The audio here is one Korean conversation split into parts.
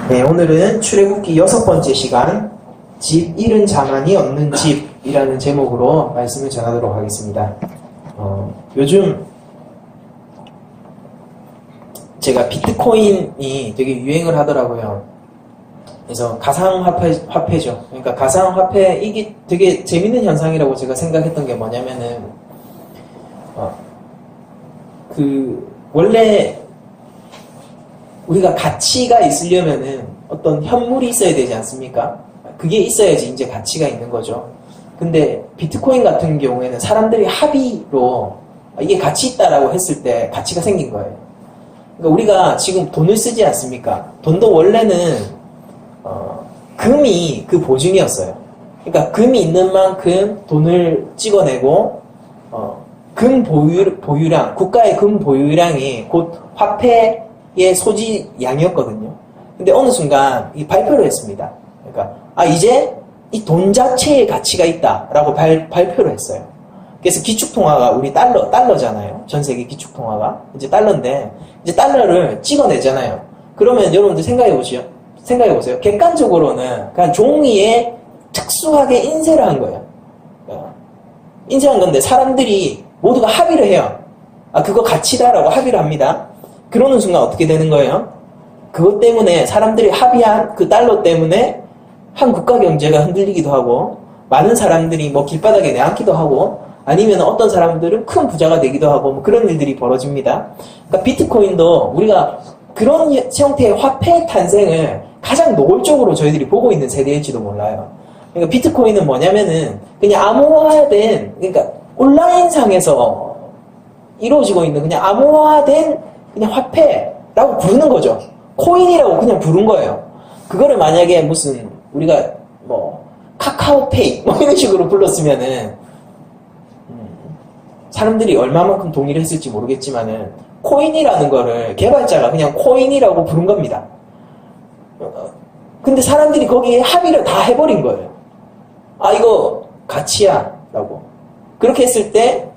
네, 오늘은 출애굽기 6번째 시간 집 잃은 자만이 얻는 집이라는 제목으로 말씀을 전하도록 하겠습니다. 요즘 제가 비트코인이 되게 유행을 하더라고요. 그래서 가상화폐죠. 그러니까 가상화폐, 이게 되게 재밌는 현상이라고 제가 생각했던 게 뭐냐면은 원래 우리가 가치가 있으려면은 어떤 현물이 있어야 되지 않습니까? 그게 있어야지 이제 가치가 있는 거죠. 근데 비트코인 같은 경우에는 사람들이 합의로 이게 가치 있다라고 했을 때 가치가 생긴 거예요. 그러니까 우리가 지금 돈을 쓰지 않습니까? 돈도 원래는 금이 그 보증이었어요. 그러니까 금이 있는 만큼 돈을 찍어내고 금 보유량, 국가의 금 보유량이 곧 화폐의 소지량이었거든요. 근데 어느 순간 이 발표를 했습니다. 그러니까 이제 이 돈 자체의 가치가 있다라고 발표를 했어요. 그래서 기축통화가 우리 달러잖아요. 전 세계 기축통화가 이제 달러인데 이제 달러를 찍어내잖아요. 그러면 여러분들 생각해보세요. 객관적으로는 그냥 종이에 특수하게 인쇄를 한 거예요. 인쇄한 건데 사람들이 모두가 합의를 해요. 그거 가치다라고 합의를 합니다. 그러는 순간 어떻게 되는 거예요? 그것 때문에 사람들이 합의한 그 달러 때문에 한 국가 경제가 흔들리기도 하고 많은 사람들이 뭐 길바닥에 내앉기도 하고 아니면 어떤 사람들은 큰 부자가 되기도 하고 뭐 그런 일들이 벌어집니다. 그러니까 비트코인도 우리가 그런 형태의 화폐 탄생을 가장 노골적으로 저희들이 보고 있는 세대일지도 몰라요. 그러니까 비트코인은 뭐냐면은 그냥 암호화된, 그러니까 온라인상에서 이루어지고 있는 그냥 암호화된 그냥 화폐라고 부르는 거죠. 코인이라고 그냥 부른 거예요. 그거를 만약에 무슨 우리가 뭐 카카오페이 뭐 이런 식으로 불렀으면은 사람들이 얼마만큼 동의를 했을지 모르겠지만은 코인이라는 거를 개발자가 그냥 코인이라고 부른 겁니다. 근데 사람들이 거기에 합의를 다 해버린 거예요. 이거 가치야 라고. 그렇게 했을 때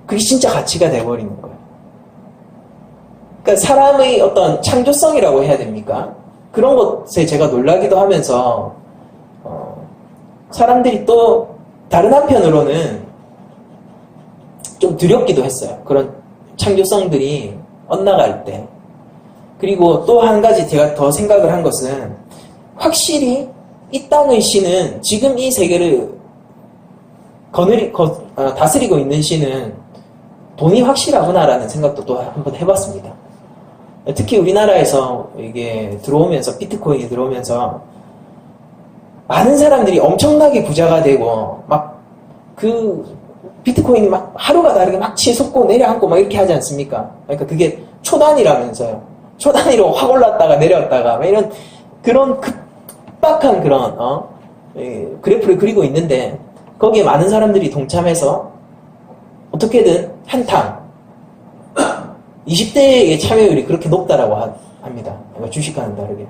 그게 진짜 가치가 돼버리는 거예요. 그러니까 사람의 어떤 창조성이라고 해야 됩니까? 그런 것에 제가 놀라기도 하면서 사람들이 또 다른 한편으로는 좀 두렵기도 했어요. 그런 창조성들이 엇나갈 때. 그리고 또 한 가지 제가 더 생각을 한 것은 확실히 이 땅의 신은 지금 이 세계를 다스리고 있는 신은 돈이 확실하구나라는 생각도 또 한번 해봤습니다. 특히 우리나라에서 이게 들어오면서 비트코인이 들어오면서 많은 사람들이 엄청나게 부자가 되고 막 그 비트코인이 막 하루가 다르게 막 치솟고 내려앉고 막 이렇게 하지 않습니까? 그러니까 그게 초단위라면서요. 초단위로 확 올랐다가 내려왔다가 막 이런 그런 급박한 그런 그래프를 그리고 있는데 거기에 많은 사람들이 동참해서 어떻게든 한탕 20대의 참여율이 그렇게 높다라고 합니다. 주식과는 다르게.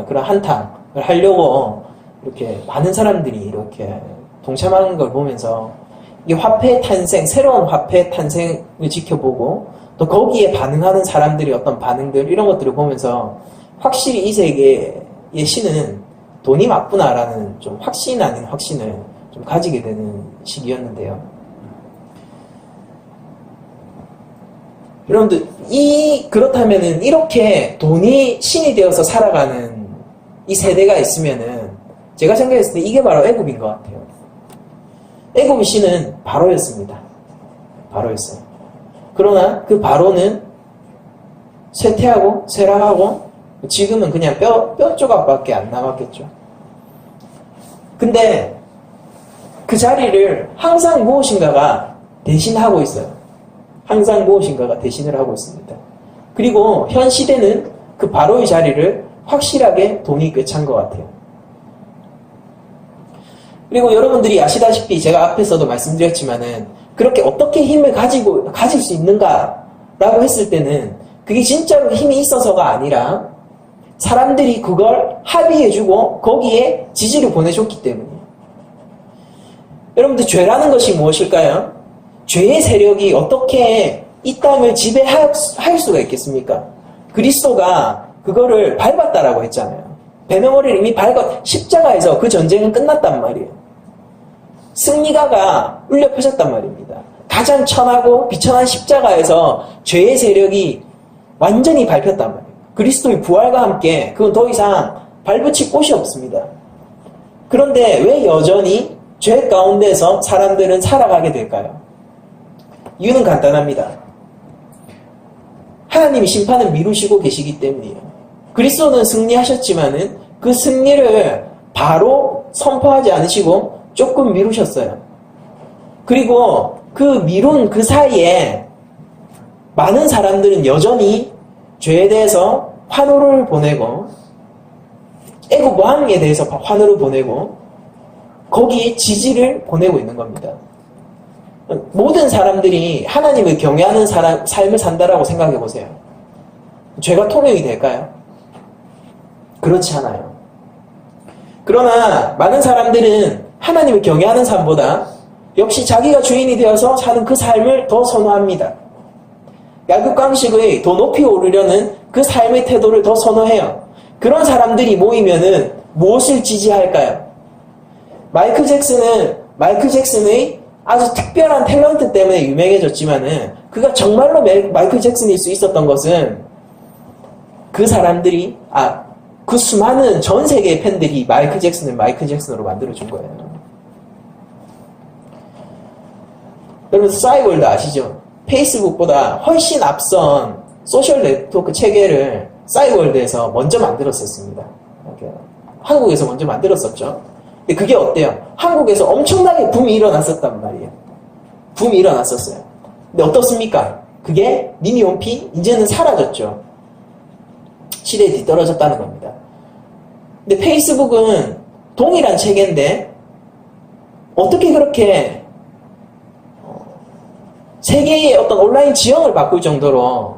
그런 한탕을 하려고 이렇게 많은 사람들이 이렇게 동참하는 걸 보면서 이 화폐 탄생, 새로운 화폐 탄생을 지켜보고 또 거기에 반응하는 사람들이 어떤 반응들 이런 것들을 보면서 확실히 이 세계의 신은 돈이 맞구나라는 좀 확신 아닌 확신을 좀 가지게 되는 시기였는데요. 여러분들, 그렇다면은, 이렇게 돈이 신이 되어서 살아가는 이 세대가 있으면은, 제가 생각했을 때 이게 바로 애굽인 것 같아요. 애굽의 신은 바로였습니다. 바로였어요. 그러나 그 바로는 쇠퇴하고, 쇠락하고, 지금은 그냥 뼈 조각밖에 안 남았겠죠. 근데, 그 자리를 항상 무엇인가가 대신하고 있어요. 항상 무엇인가가 대신을 하고 있습니다. 그리고 현 시대는 그 바로의 자리를 확실하게 돈이 꿰찬 것 같아요. 그리고 여러분들이 아시다시피 제가 앞에서도 말씀드렸지만은 그렇게 어떻게 힘을 가질 수 있는가라고 했을 때는 그게 진짜로 힘이 있어서가 아니라 사람들이 그걸 합의해주고 거기에 지지를 보내줬기 때문이에요. 여러분들 죄라는 것이 무엇일까요? 죄의 세력이 어떻게 이 땅을 지배할 수가 있겠습니까? 그리스도가 그거를 밟았다라고 했잖아요. 배너머리를 이미 십자가에서 그 전쟁은 끝났단 말이에요. 승리가가 울려 퍼졌단 말입니다. 가장 천하고 비천한 십자가에서 죄의 세력이 완전히 밟혔단 말이에요. 그리스도의 부활과 함께 그건 더 이상 발붙일 곳이 없습니다. 그런데 왜 여전히 죄 가운데서 사람들은 살아가게 될까요? 이유는 간단합니다. 하나님이 심판을 미루시고 계시기 때문이에요. 그리스도는 승리하셨지만은 그 승리를 바로 선포하지 않으시고 조금 미루셨어요. 그리고 그 미룬 그 사이에 많은 사람들은 여전히 죄에 대해서 환호를 보내고 애굽 왕에 대해서 환호를 보내고 거기에 지지를 보내고 있는 겁니다. 모든 사람들이 하나님을 경외하는 삶을 산다라고 생각해 보세요. 죄가 통용이 될까요? 그렇지 않아요. 그러나 많은 사람들은 하나님을 경외하는 삶보다 역시 자기가 주인이 되어서 사는 그 삶을 더 선호합니다. 야급강식의 더 높이 오르려는 그 삶의 태도를 더 선호해요. 그런 사람들이 모이면은 무엇을 지지할까요? 마이클 잭슨의 아주 특별한 탤런트 때문에 유명해졌지만은 그가 정말로 마이클 잭슨일 수 있었던 것은 그 사람들이 그 수많은 전 세계의 팬들이 마이클 잭슨을 마이클 잭슨으로 만들어준 거예요. 여러분 싸이월드 아시죠? 페이스북보다 훨씬 앞선 소셜 네트워크 체계를 싸이월드에서 먼저 만들었었습니다. 한국에서 먼저 만들었었죠. 근데 그게 어때요? 한국에서 엄청나게 붐이 일어났었단 말이에요. 붐이 일어났었어요. 근데 어떻습니까? 그게 미니홈피 이제는 사라졌죠. 시대에 뒤떨어졌다는 겁니다. 근데 페이스북은 동일한 체계인데 어떻게 그렇게 세계의 어떤 온라인 지형을 바꿀 정도로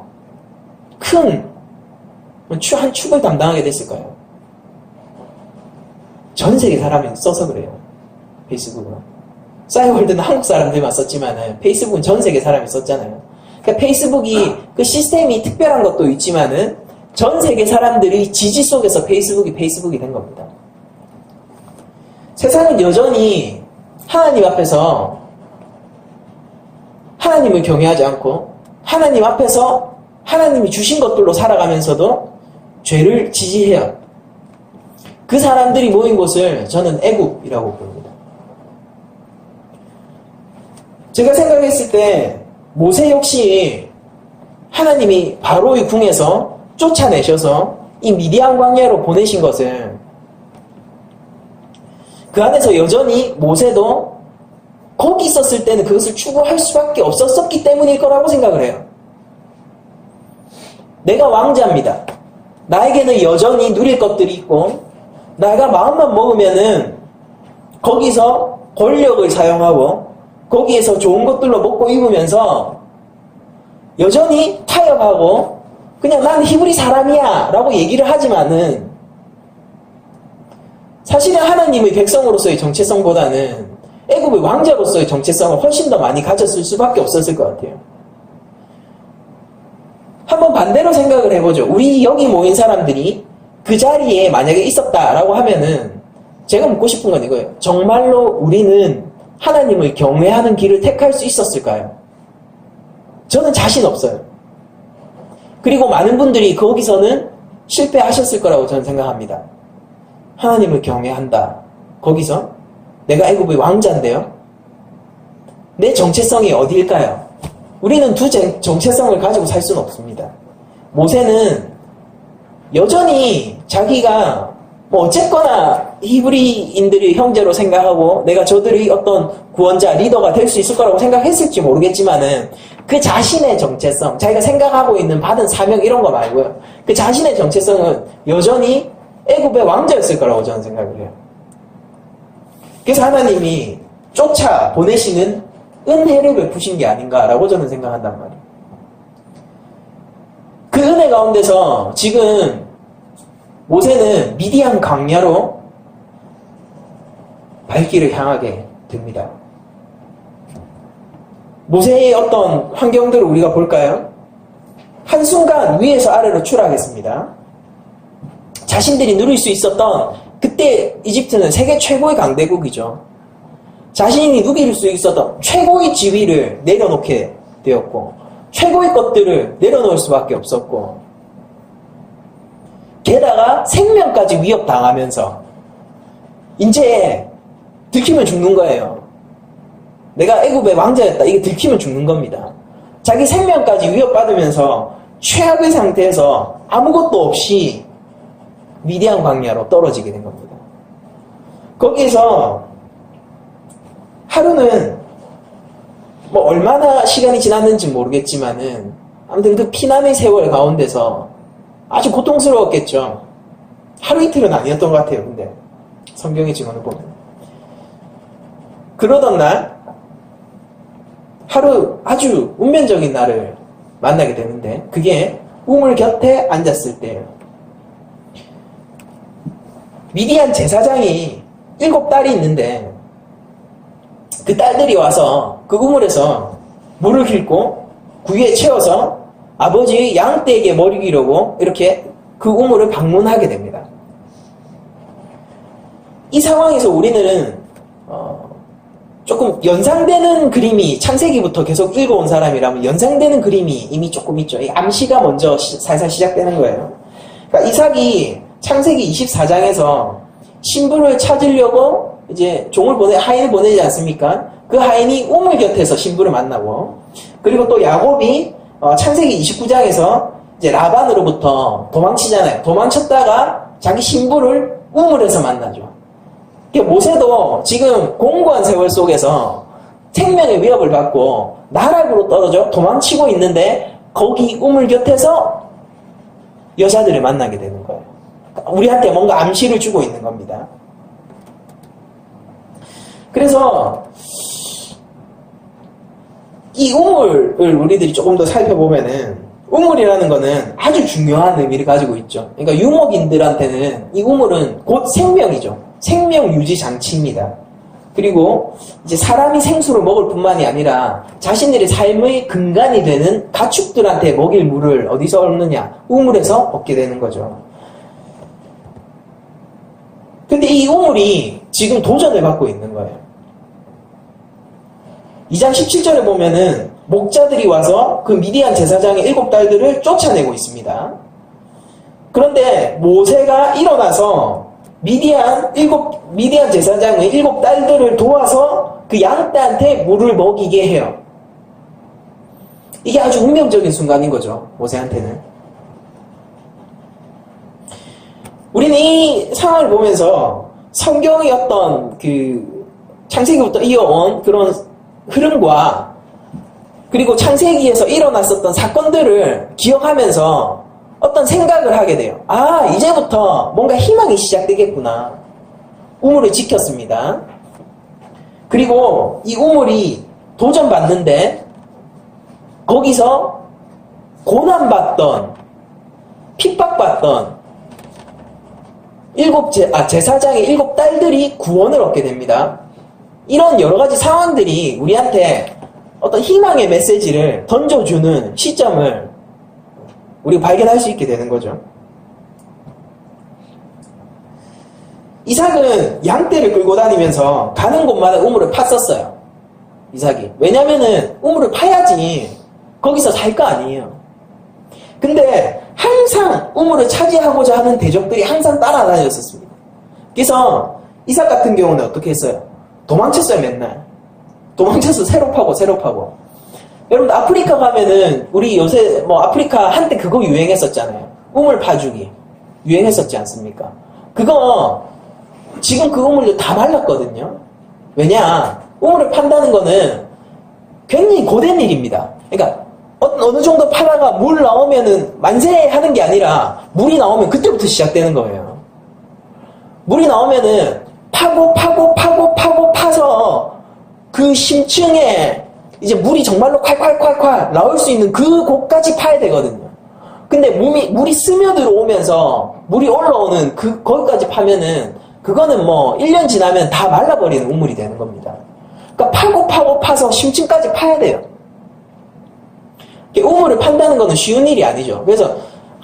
큰 한 축을 담당하게 됐을까요? 전 세계 사람이 써서 그래요. 페이스북은. 싸이월드는 한국 사람들만 썼지만은 페이스북은 전 세계 사람이 썼잖아요. 그러니까 페이스북이 그 시스템이 특별한 것도 있지만은 전 세계 사람들의 지지 속에서 페이스북이 된 겁니다. 세상은 여전히 하나님 앞에서 하나님을 경외하지 않고 하나님 앞에서 하나님이 주신 것들로 살아가면서도 죄를 지지해요. 그 사람들이 모인 곳을 저는 애굽이라고 부릅니다. 제가 생각했을 때 모세 역시 하나님이 바로의 궁에서 쫓아내셔서 이 미디안 광야로 보내신 것은 그 안에서 여전히 모세도 거기 있었을 때는 그것을 추구할 수밖에 없었기 때문일 거라고 생각을 해요. 내가 왕자입니다. 나에게는 여전히 누릴 것들이 있고 내가 마음만 먹으면은 거기서 권력을 사용하고 거기에서 좋은 것들로 먹고 입으면서 여전히 타협하고 그냥 난 히브리 사람이야 라고 얘기를 하지만은 사실은 하나님의 백성으로서의 정체성보다는 애굽의 왕자로서의 정체성을 훨씬 더 많이 가졌을 수밖에 없었을 것 같아요. 한번 반대로 생각을 해보죠. 우리 여기 모인 사람들이 그 자리에 만약에 있었다라고 하면은 제가 묻고 싶은 건 이거예요. 정말로 우리는 하나님을 경외하는 길을 택할 수 있었을까요? 저는 자신 없어요. 그리고 많은 분들이 거기서는 실패하셨을 거라고 저는 생각합니다. 하나님을 경외한다. 거기서 내가 애굽의 왕자인데요. 내 정체성이 어디일까요? 우리는 두 정체성을 가지고 살 수는 없습니다. 모세는 여전히 자기가 어쨌거나 히브리인들의 형제로 생각하고 내가 저들의 어떤 구원자, 리더가 될 수 있을 거라고 생각했을지 모르겠지만은 그 자신의 정체성, 자기가 생각하고 있는 받은 사명 이런 거 말고요. 그 자신의 정체성은 여전히 애굽의 왕자였을 거라고 저는 생각을 해요. 그래서 하나님이 쫓아 보내시는 은혜를 베푸신 게 아닌가라고 저는 생각한단 말이에요. 그 은혜 가운데서 지금 모세는 미디안 광야로 발길을 향하게 됩니다. 모세의 어떤 환경들을 우리가 볼까요? 한순간 위에서 아래로 추락했습니다. 자신들이 누릴 수 있었던, 그때 이집트는 세계 최고의 강대국이죠. 자신이 누릴 수 있었던 최고의 지위를 내려놓게 되었고, 최고의 것들을 내려놓을 수밖에 없었고, 게다가 생명까지 위협당하면서 이제 들키면 죽는 거예요. 내가 애굽의 왕자였다, 이게 들키면 죽는 겁니다. 자기 생명까지 위협받으면서 최악의 상태에서 아무것도 없이 미디안 광야로 떨어지게 된 겁니다. 거기서 하루는 뭐 얼마나 시간이 지났는지 모르겠지만은 아무튼 그 피난의 세월 가운데서 아주 고통스러웠겠죠. 하루 이틀은 아니었던 것 같아요. 근데 성경의 증언을 보면 그러던 날 하루 아주 운명적인 날을 만나게 되는데, 그게 우물 곁에 앉았을 때예요. 미디안 제사장이 7딸이 있는데 그 딸들이 와서 그 우물에서 물을 깃고 구유에 채워서 아버지의 양떼에게 먹이려고 이렇게 그 우물을 방문하게 됩니다. 이 상황에서 우리는 조금 연상되는 그림이, 창세기부터 계속 읽어온 사람이라면 연상되는 그림이 이미 조금 있죠. 이 암시가 먼저 살살 시작되는 거예요. 그러니까 이삭이 창세기 24장에서 신부를 찾으려고 이제 하인을 보내지 않습니까? 그 하인이 우물 곁에서 신부를 만나고, 그리고 또 야곱이 창세기 29장에서 이제 라반으로부터 도망치잖아요. 도망쳤다가 자기 신부를 우물에서 만나죠. 모세도 지금 공고한 세월 속에서 생명의 위협을 받고 나락으로 떨어져 도망치고 있는데 거기 우물 곁에서 여자들을 만나게 되는 거예요. 우리한테 뭔가 암시를 주고 있는 겁니다. 그래서 이 우물을 우리들이 조금 더 살펴보면은, 우물이라는 거는 아주 중요한 의미를 가지고 있죠. 그러니까 유목인들한테는 이 우물은 곧 생명이죠. 생명 유지 장치입니다. 그리고 이제 사람이 생수를 먹을 뿐만이 아니라 자신들의 삶의 근간이 되는 가축들한테 먹일 물을 어디서 얻느냐? 우물에서 얻게 되는 거죠. 근데 이 우물이 지금 도전을 받고 있는 거예요. 2장 17절에 보면은 목자들이 와서 그 미디안 제사장의 7딸들을 쫓아내고 있습니다. 그런데 모세가 일어나서 미디안 제사장의 7딸들을 도와서 그 양떼한테 물을 먹이게 해요. 이게 아주 운명적인 순간인 거죠, 모세한테는. 우리는 이 상황을 보면서 성경의 어떤 그 창세기부터 이어온 그런 흐름과, 그리고 창세기에서 일어났었던 사건들을 기억하면서 어떤 생각을 하게 돼요. 아, 이제부터 뭔가 희망이 시작되겠구나. 우물을 지켰습니다. 그리고 이 우물이 도전받는데 거기서 고난받던, 핍박받던 제사장의 7딸들이 구원을 얻게 됩니다. 이런 여러 가지 상황들이 우리한테 어떤 희망의 메시지를 던져주는 시점을 우리가 발견할 수 있게 되는 거죠. 이삭은 양떼를 끌고 다니면서 가는 곳마다 우물을 팠었어요. 이삭이. 왜냐면은 우물을 파야지 거기서 살 거 아니에요. 근데 항상 우물을 차지하고자 하는 대적들이 항상 따라다녔었습니다. 그래서 이삭 같은 경우는 어떻게 했어요? 도망쳤어요, 맨날. 도망쳐서 새로 파고. 여러분, 아프리카 가면은, 우리 요새, 아프리카 한때 그거 유행했었잖아요. 우물 파주기. 유행했었지 않습니까? 그거, 지금 그 우물도 다 말랐거든요. 왜냐? 우물을 판다는 거는 굉장히 고된 일입니다. 그러니까, 어느 정도 파다가 물 나오면은 만세 하는 게 아니라, 물이 나오면 그때부터 시작되는 거예요. 물이 나오면은, 파서, 그 심층에 이제 물이 정말로 콸콸콸콸 나올 수 있는 그 곳까지 파야 되거든요. 근데 물이 스며들어오면서 물이 올라오는 거기까지 파면은 그거는 1년 지나면 다 말라버리는 우물이 되는 겁니다. 그러니까 파서 심층까지 파야 돼요. 우물을 판다는 거는 쉬운 일이 아니죠. 그래서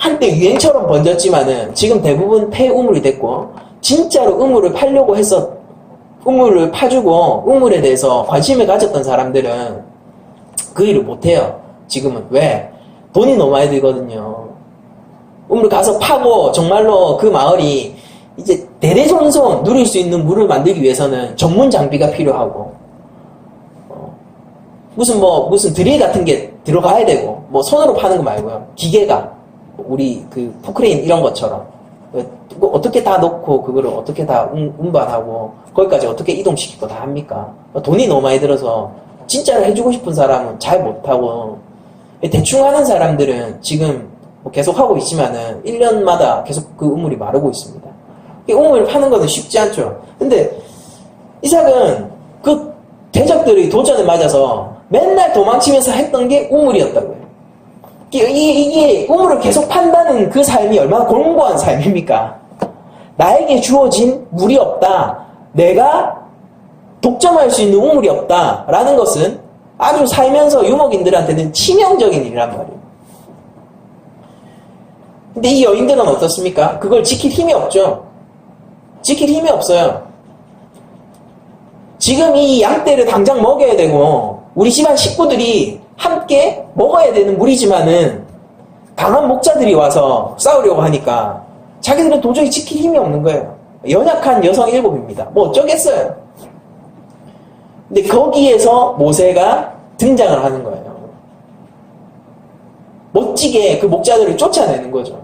한때 유행처럼 번졌지만은 지금 대부분 폐우물이 됐고, 진짜로 우물을 파려고 해서 우물을 파주고 우물에 대해서 관심을 가졌던 사람들은 그 일을 못해요. 지금은. 왜? 돈이 너무 많이 들거든요. 우물 가서 파고 정말로 그 마을이 이제 대대손손 누릴 수 있는 물을 만들기 위해서는 전문 장비가 필요하고, 무슨 드릴 같은 게 들어가야 되고, 뭐 손으로 파는 거 말고요. 기계가, 우리 그 포크레인 이런 것처럼 어떻게 다 넣고 그거를 어떻게 다 운반하고 거기까지 어떻게 이동시키고 다 합니까? 돈이 너무 많이 들어서 진짜로 해주고 싶은 사람은 잘 못하고, 대충 하는 사람들은 지금 뭐 계속 하고 있지만은 1년마다 계속 그 우물이 마르고 있습니다. 우물을 파는 거는 쉽지 않죠. 근데 이삭은 그 대적들의 도전에 맞아서 맨날 도망치면서 했던 게 우물이었다고요. 이게 우물을 계속 판다는 그 삶이 얼마나 공고한 삶입니까? 나에게 주어진 물이 없다, 내가 독점할 수 있는 우물이 없다 라는 것은 아주 살면서 유목인들한테는 치명적인 일이란 말이에요. 근데 이 여인들은 어떻습니까? 그걸 지킬 힘이 없죠. 지킬 힘이 없어요. 지금 이 양떼를 당장 먹여야 되고 우리 집안 식구들이 함께 먹어야 되는 물이지만은 강한 목자들이 와서 싸우려고 하니까 자기들은 도저히 지킬 힘이 없는 거예요. 연약한 여성 7입니다. 뭐 어쩌겠어요. 근데 거기에서 모세가 등장을 하는 거예요. 멋지게 그 목자들을 쫓아내는 거죠.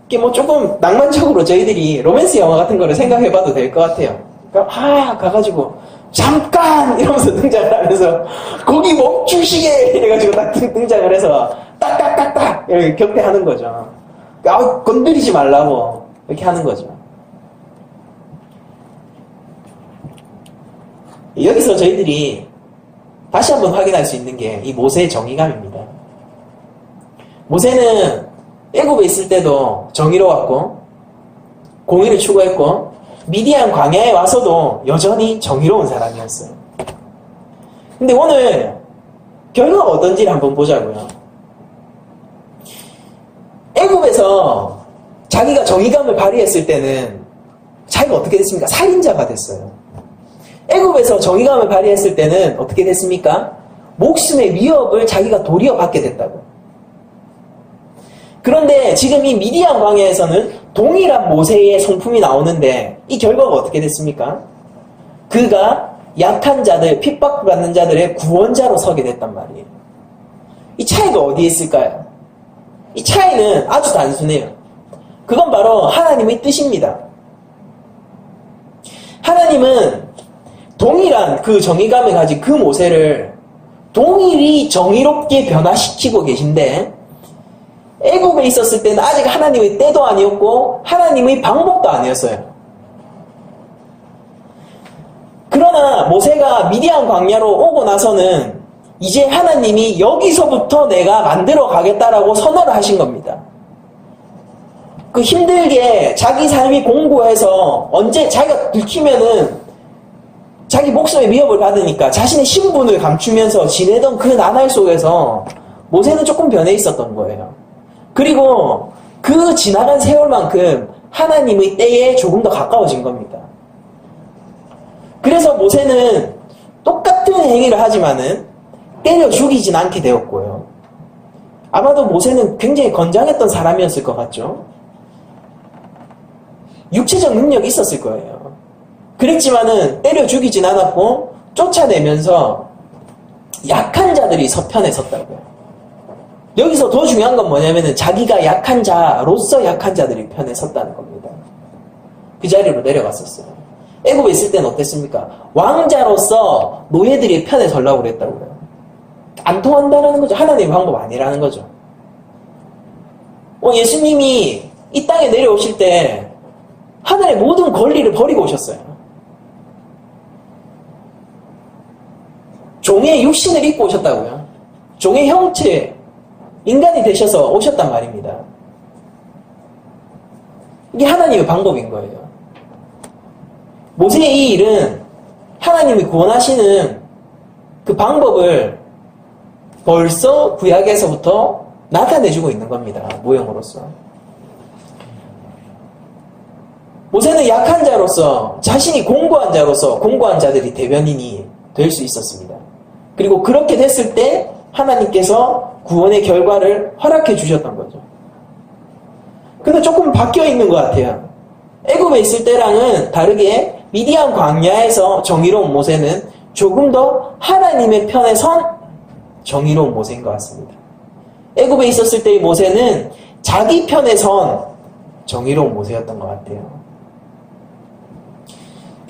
이게 뭐 조금 낭만적으로 저희들이 로맨스 영화 같은 거를 생각해봐도 될 것 같아요. 그러니까 가가지고 잠깐! 이러면서 등장을 하면서 거기 멈추시게! 이래가지고 딱 등장을 해서 딱딱딱딱! 이렇게 격퇴하는 거죠. 건드리지 말라고 이렇게 하는 거죠. 여기서 저희들이 다시 한번 확인할 수 있는 게 이 모세의 정의감입니다. 모세는 애굽에 있을 때도 정의로웠고 공의를 추구했고 미디안 광야에 와서도 여전히 정의로운 사람이었어요. 근데 오늘 결과가 어떤지를 한번 보자고요. 애굽에서 자기가 정의감을 발휘했을 때는 자기가 어떻게 됐습니까? 살인자가 됐어요. 애굽에서 정의감을 발휘했을 때는 어떻게 됐습니까? 목숨의 위협을 자기가 도리어 받게 됐다고. 그런데 지금 이 미디안 광야에서는 동일한 모세의 성품이 나오는데 이 결과가 어떻게 됐습니까? 그가 약한 자들, 핍박받는 자들의 구원자로 서게 됐단 말이에요. 이 차이가 어디에 있을까요? 이 차이는 아주 단순해요. 그건 바로 하나님의 뜻입니다. 하나님은 동일한 그 정의감을 가진 그 모세를 동일히 정의롭게 변화시키고 계신데 애굽에 있었을 때는 아직 하나님의 때도 아니었고 하나님의 방법도 아니었어요. 그러나 모세가 미디안 광야로 오고 나서는 이제 하나님이 여기서부터 내가 만들어 가겠다라고 선언을 하신 겁니다. 그 힘들게 자기 삶이 공고해서 언제 자기가 들키면은 자기 목숨의 위협을 받으니까 자신의 신분을 감추면서 지내던 그 나날 속에서 모세는 조금 변해 있었던 거예요. 그리고 그 지나간 세월만큼 하나님의 때에 조금 더 가까워진 겁니다. 그래서 모세는 똑같은 행위를 하지만은 때려 죽이진 않게 되었고요. 아마도 모세는 굉장히 건장했던 사람이었을 것 같죠. 육체적 능력이 있었을 거예요. 그랬지만은 때려 죽이진 않았고 쫓아내면서 약한 자들이 서편에 섰다고요. 여기서 더 중요한 건 뭐냐면은 자기가 약한 자로서 약한 자들이 편에 섰다는 겁니다. 그 자리로 내려갔었어요. 애굽에 있을 때는 어땠습니까? 왕자로서 노예들이 편에 서려고 그랬다고요. 안 통한다는 거죠. 하나님의 방법 아니라는 거죠. 예수님이 이 땅에 내려오실 때 하늘의 모든 권리를 버리고 오셨어요. 종의 육신을 입고 오셨다고요. 종의 형체, 인간이 되셔서 오셨단 말입니다. 이게 하나님의 방법인 거예요. 모세의 이 일은 하나님이 구원하시는 그 방법을 벌써 구약에서부터 나타내주고 있는 겁니다. 모형으로서. 모세는 약한 자로서, 자신이 공고한 자로서 공고한 자들이 대변인이 될 수 있었습니다. 그리고 그렇게 됐을 때 하나님께서 구원의 결과를 허락해 주셨던 거죠. 근데 조금 바뀌어 있는 것 같아요. 애굽에 있을 때랑은 다르게 미디안 광야에서 정의로운 모세는 조금 더 하나님의 편에 선 정의로운 모세인 것 같습니다. 애굽에 있었을 때의 모세는 자기 편에 선 정의로운 모세였던 것 같아요.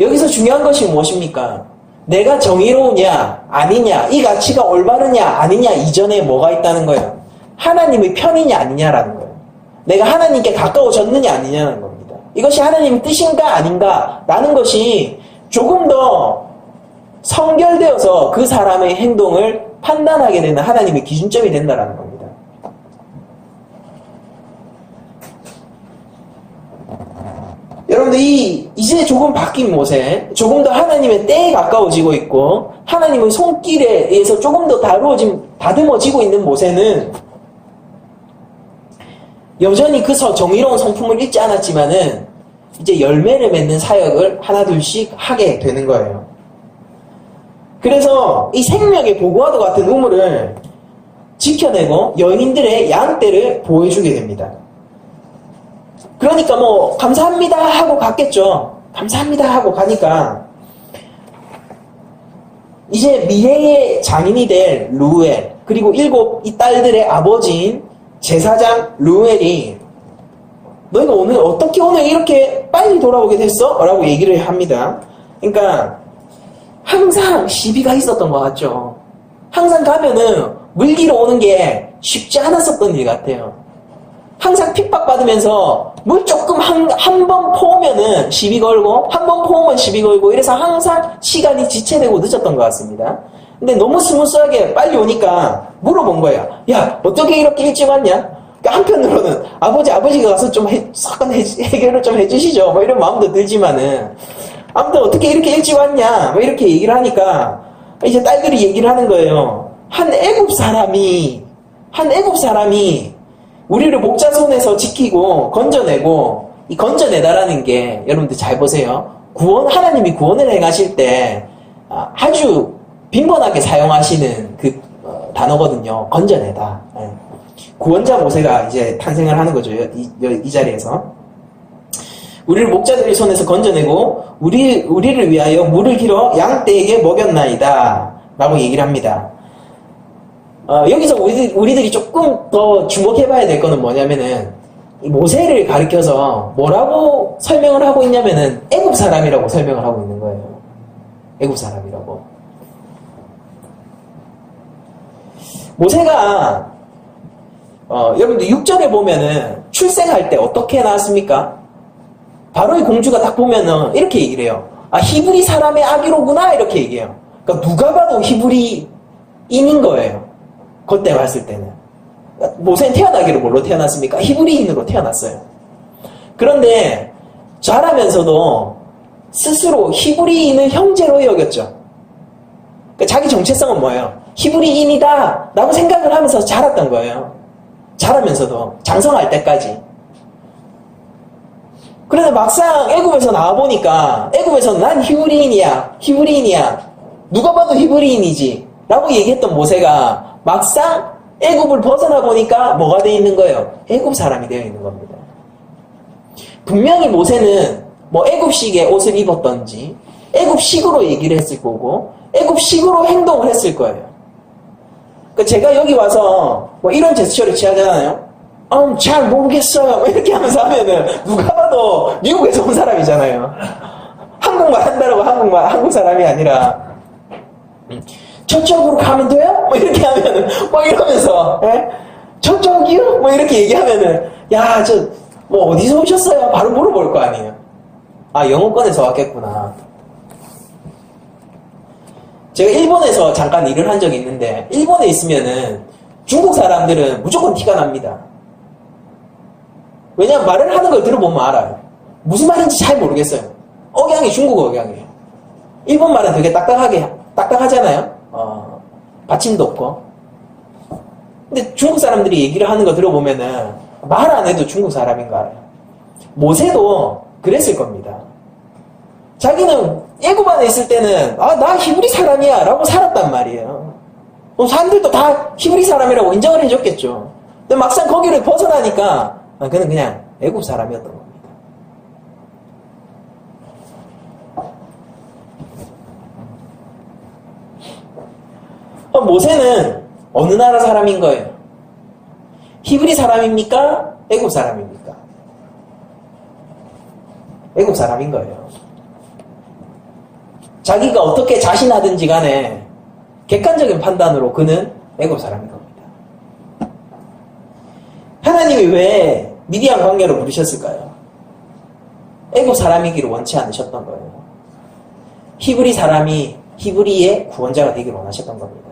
여기서 중요한 것이 무엇입니까? 내가 정의로우냐 아니냐, 이 가치가 올바르냐 아니냐 이전에 뭐가 있다는 거예요? 하나님의 편이냐 아니냐라는 거예요. 내가 하나님께 가까워졌느냐 아니냐는 겁니다. 이것이 하나님의 뜻인가 아닌가 라는 것이 조금 더 성결되어서 그 사람의 행동을 판단하게 되는 하나님의 기준점이 된다는 겁니다. 여러분들 이제 조금 바뀐 모세, 조금 더 하나님의 때에 가까워지고 있고 하나님의 손길에 의해서 조금 더 다듬어지고 있는 모세는 여전히 그 정의로운 성품을 잃지 않았지만은 이제 열매를 맺는 사역을 하나둘씩 하게 되는 거예요. 그래서 이 생명의 보고와도 같은 우물을 지켜내고 여인들의 양떼를 보호해주게 됩니다. 그러니까 뭐 감사합니다 하고 갔겠죠. 감사합니다 하고 가니까 이제 미래의 장인이 될 루엘, 그리고 7 이 딸들의 아버지인 제사장 루엘이 너희가 오늘 이렇게 빨리 돌아오게 됐어? 라고 얘기를 합니다. 그러니까 항상 시비가 있었던 것 같죠. 항상 가면은 물기로 오는 게 쉽지 않았었던 일 같아요. 항상 핍박받으면서 물 조금 한 번 포오면은 시비 걸고, 한 번 포오면 시비 걸고, 이래서 항상 시간이 지체되고 늦었던 것 같습니다. 근데 너무 스무스하게 빨리 오니까 물어본 거예요. 야, 어떻게 이렇게 일찍 왔냐? 한편으로는 아버지가 가서 좀 사건 해결을 좀 해주시죠. 뭐 이런 마음도 들지만은 아무튼 어떻게 이렇게 일찍 왔냐? 뭐 이렇게 얘기를 하니까 이제 딸들이 얘기를 하는 거예요. 한 애굽 사람이 우리를 목자 손에서 지키고 건져내고, 이 건져내다라는 게 여러분들 잘 보세요. 하나님이 구원을 행하실 때 아주 빈번하게 사용하시는 그 단어거든요. 건져내다. 구원자 모세가 이제 탄생을 하는 거죠. 이 자리에서. 우리를 목자들의 손에서 건져내고 우리를 위하여 물을 길어 양떼에게 먹였나이다 라고 얘기를 합니다. 여기서 우리들이 조금 더 주목해봐야 될 거는 뭐냐면은 이 모세를 가리켜서 뭐라고 설명을 하고 있냐면은 애굽 사람이라고 설명을 하고 있는 거예요. 애굽 사람이라고. 모세가 여러분들 6절에 보면은 출생할 때 어떻게 나왔습니까? 바로의 공주가 딱 보면은 이렇게 얘기를 해요. 아, 히브리 사람의 아기로구나 이렇게 얘기해요. 그러니까 누가 봐도 히브리인인 거예요. 그때 봤을 때는. 모세는 태어나기를 뭘로 태어났습니까? 히브리인으로 태어났어요. 그런데 자라면서도 스스로 히브리인을 형제로 여겼죠. 그러니까 자기 정체성은 뭐예요? 히브리인이다 라고 생각을 하면서 자랐던 거예요. 자라면서도 장성할 때까지. 그런데 막상 애굽에서 나와보니까 애굽에서 난 히브리인이야 누가 봐도 히브리인이지 라고 얘기했던 모세가 막상 애굽을 벗어나 보니까 뭐가 되어 있는 거예요? 애굽 사람이 되어 있는 겁니다. 분명히 모세는 뭐 애굽식의 옷을 입었던지 애굽식으로 얘기를 했을 거고 애굽식으로 행동을 했을 거예요. 그러니까 제가 여기 와서 뭐 이런 제스처를 취하잖아요. 잘 모르겠어요. 뭐 이렇게 하면서 하면은 누가 봐도 미국에서 온 사람이잖아요. 한국말 한다라고 한국 사람이 아니라 저쪽으로 가면 돼요? 뭐 이렇게 하면은 뭐 이러면서 저쪽이요? 뭐 이렇게 얘기하면은 야, 저 뭐 어디서 오셨어요? 바로 물어볼 거 아니에요. 아, 영어권에서 왔겠구나. 제가 일본에서 잠깐 일을 한 적이 있는데 일본에 있으면은 중국 사람들은 무조건 티가 납니다. 왜냐면 말을 하는 걸 들어보면 알아요. 무슨 말인지 잘 모르겠어요. 억양이 중국어 억양이에요. 일본 말은 되게 딱딱하잖아요. 받침도 없고. 근데 중국 사람들이 얘기를 하는 거 들어보면은 말 안 해도 중국 사람인 거 알아요. 모세도 그랬을 겁니다. 자기는 애굽 안에 있을 때는 나 히브리 사람이야 라고 살았단 말이에요. 사람들도 다 히브리 사람이라고 인정을 해줬겠죠. 근데 막상 거기를 벗어나니까 그는 그냥 애굽 사람이었던 겁니다. 모세는 어느 나라 사람인 거예요? 히브리 사람입니까? 애굽 사람입니까? 애굽 사람인 거예요. 자기가 어떻게 자신하든지 간에 객관적인 판단으로 그는 애굽 사람인 겁니다. 하나님이 왜 미디안 광야로 부르셨을까요? 애굽 사람이기를 원치 않으셨던 거예요. 히브리 사람이 히브리의 구원자가 되기를 원하셨던 겁니다.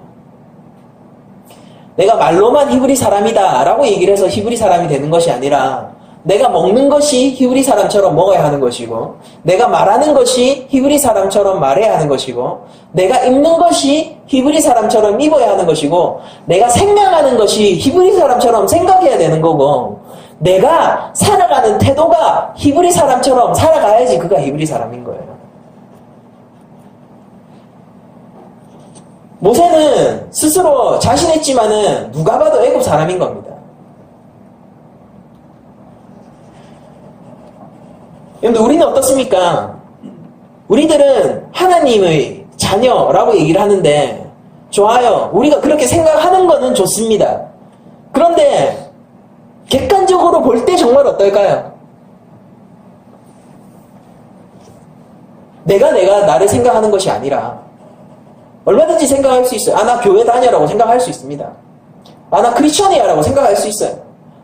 내가 말로만 히브리 사람이다 라고 얘기를 해서 히브리 사람이 되는 것이 아니라 내가 먹는 것이 히브리 사람처럼 먹어야 하는 것이고 내가 말하는 것이 히브리 사람처럼 말해야 하는 것이고 내가 입는 것이 히브리 사람처럼 입어야 하는 것이고 내가 생각하는 것이 히브리 사람처럼 생각해야 되는 거고 내가 살아가는 태도가 히브리 사람처럼 살아가야지 그가 히브리 사람인 거예요. 모세는 스스로 자신했지만은 누가 봐도 애굽 사람인 겁니다. 여러분들 우리는 어떻습니까? 우리들은 하나님의 자녀라고 얘기를 하는데 좋아요. 우리가 그렇게 생각하는 거는 좋습니다. 그런데 객관적으로 볼 때 정말 어떨까요? 내가 나를 생각하는 것이 아니라 얼마든지 생각할 수 있어요. 나 교회 다녀라고 생각할 수 있습니다. 나 크리스천이야 라고 생각할 수 있어요.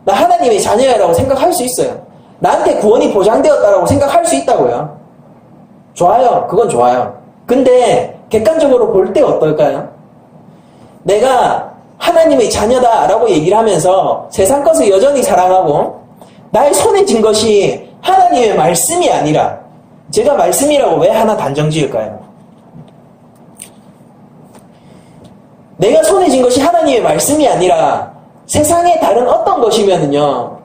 나 하나님의 자녀야 라고 생각할 수 있어요. 나한테 구원이 보장되었다라고 생각할 수 있다고요. 좋아요. 그건 좋아요. 근데 객관적으로 볼 때 어떨까요? 내가 하나님의 자녀다라고 얘기를 하면서 세상 것을 여전히 사랑하고 나의 손에 쥔 것이 하나님의 말씀이 아니라 제가 말씀이라고 왜 하나 단정 지을까요? 내가 손에 쥔 것이 하나님의 말씀이 아니라 세상의 다른 어떤 것이면은요,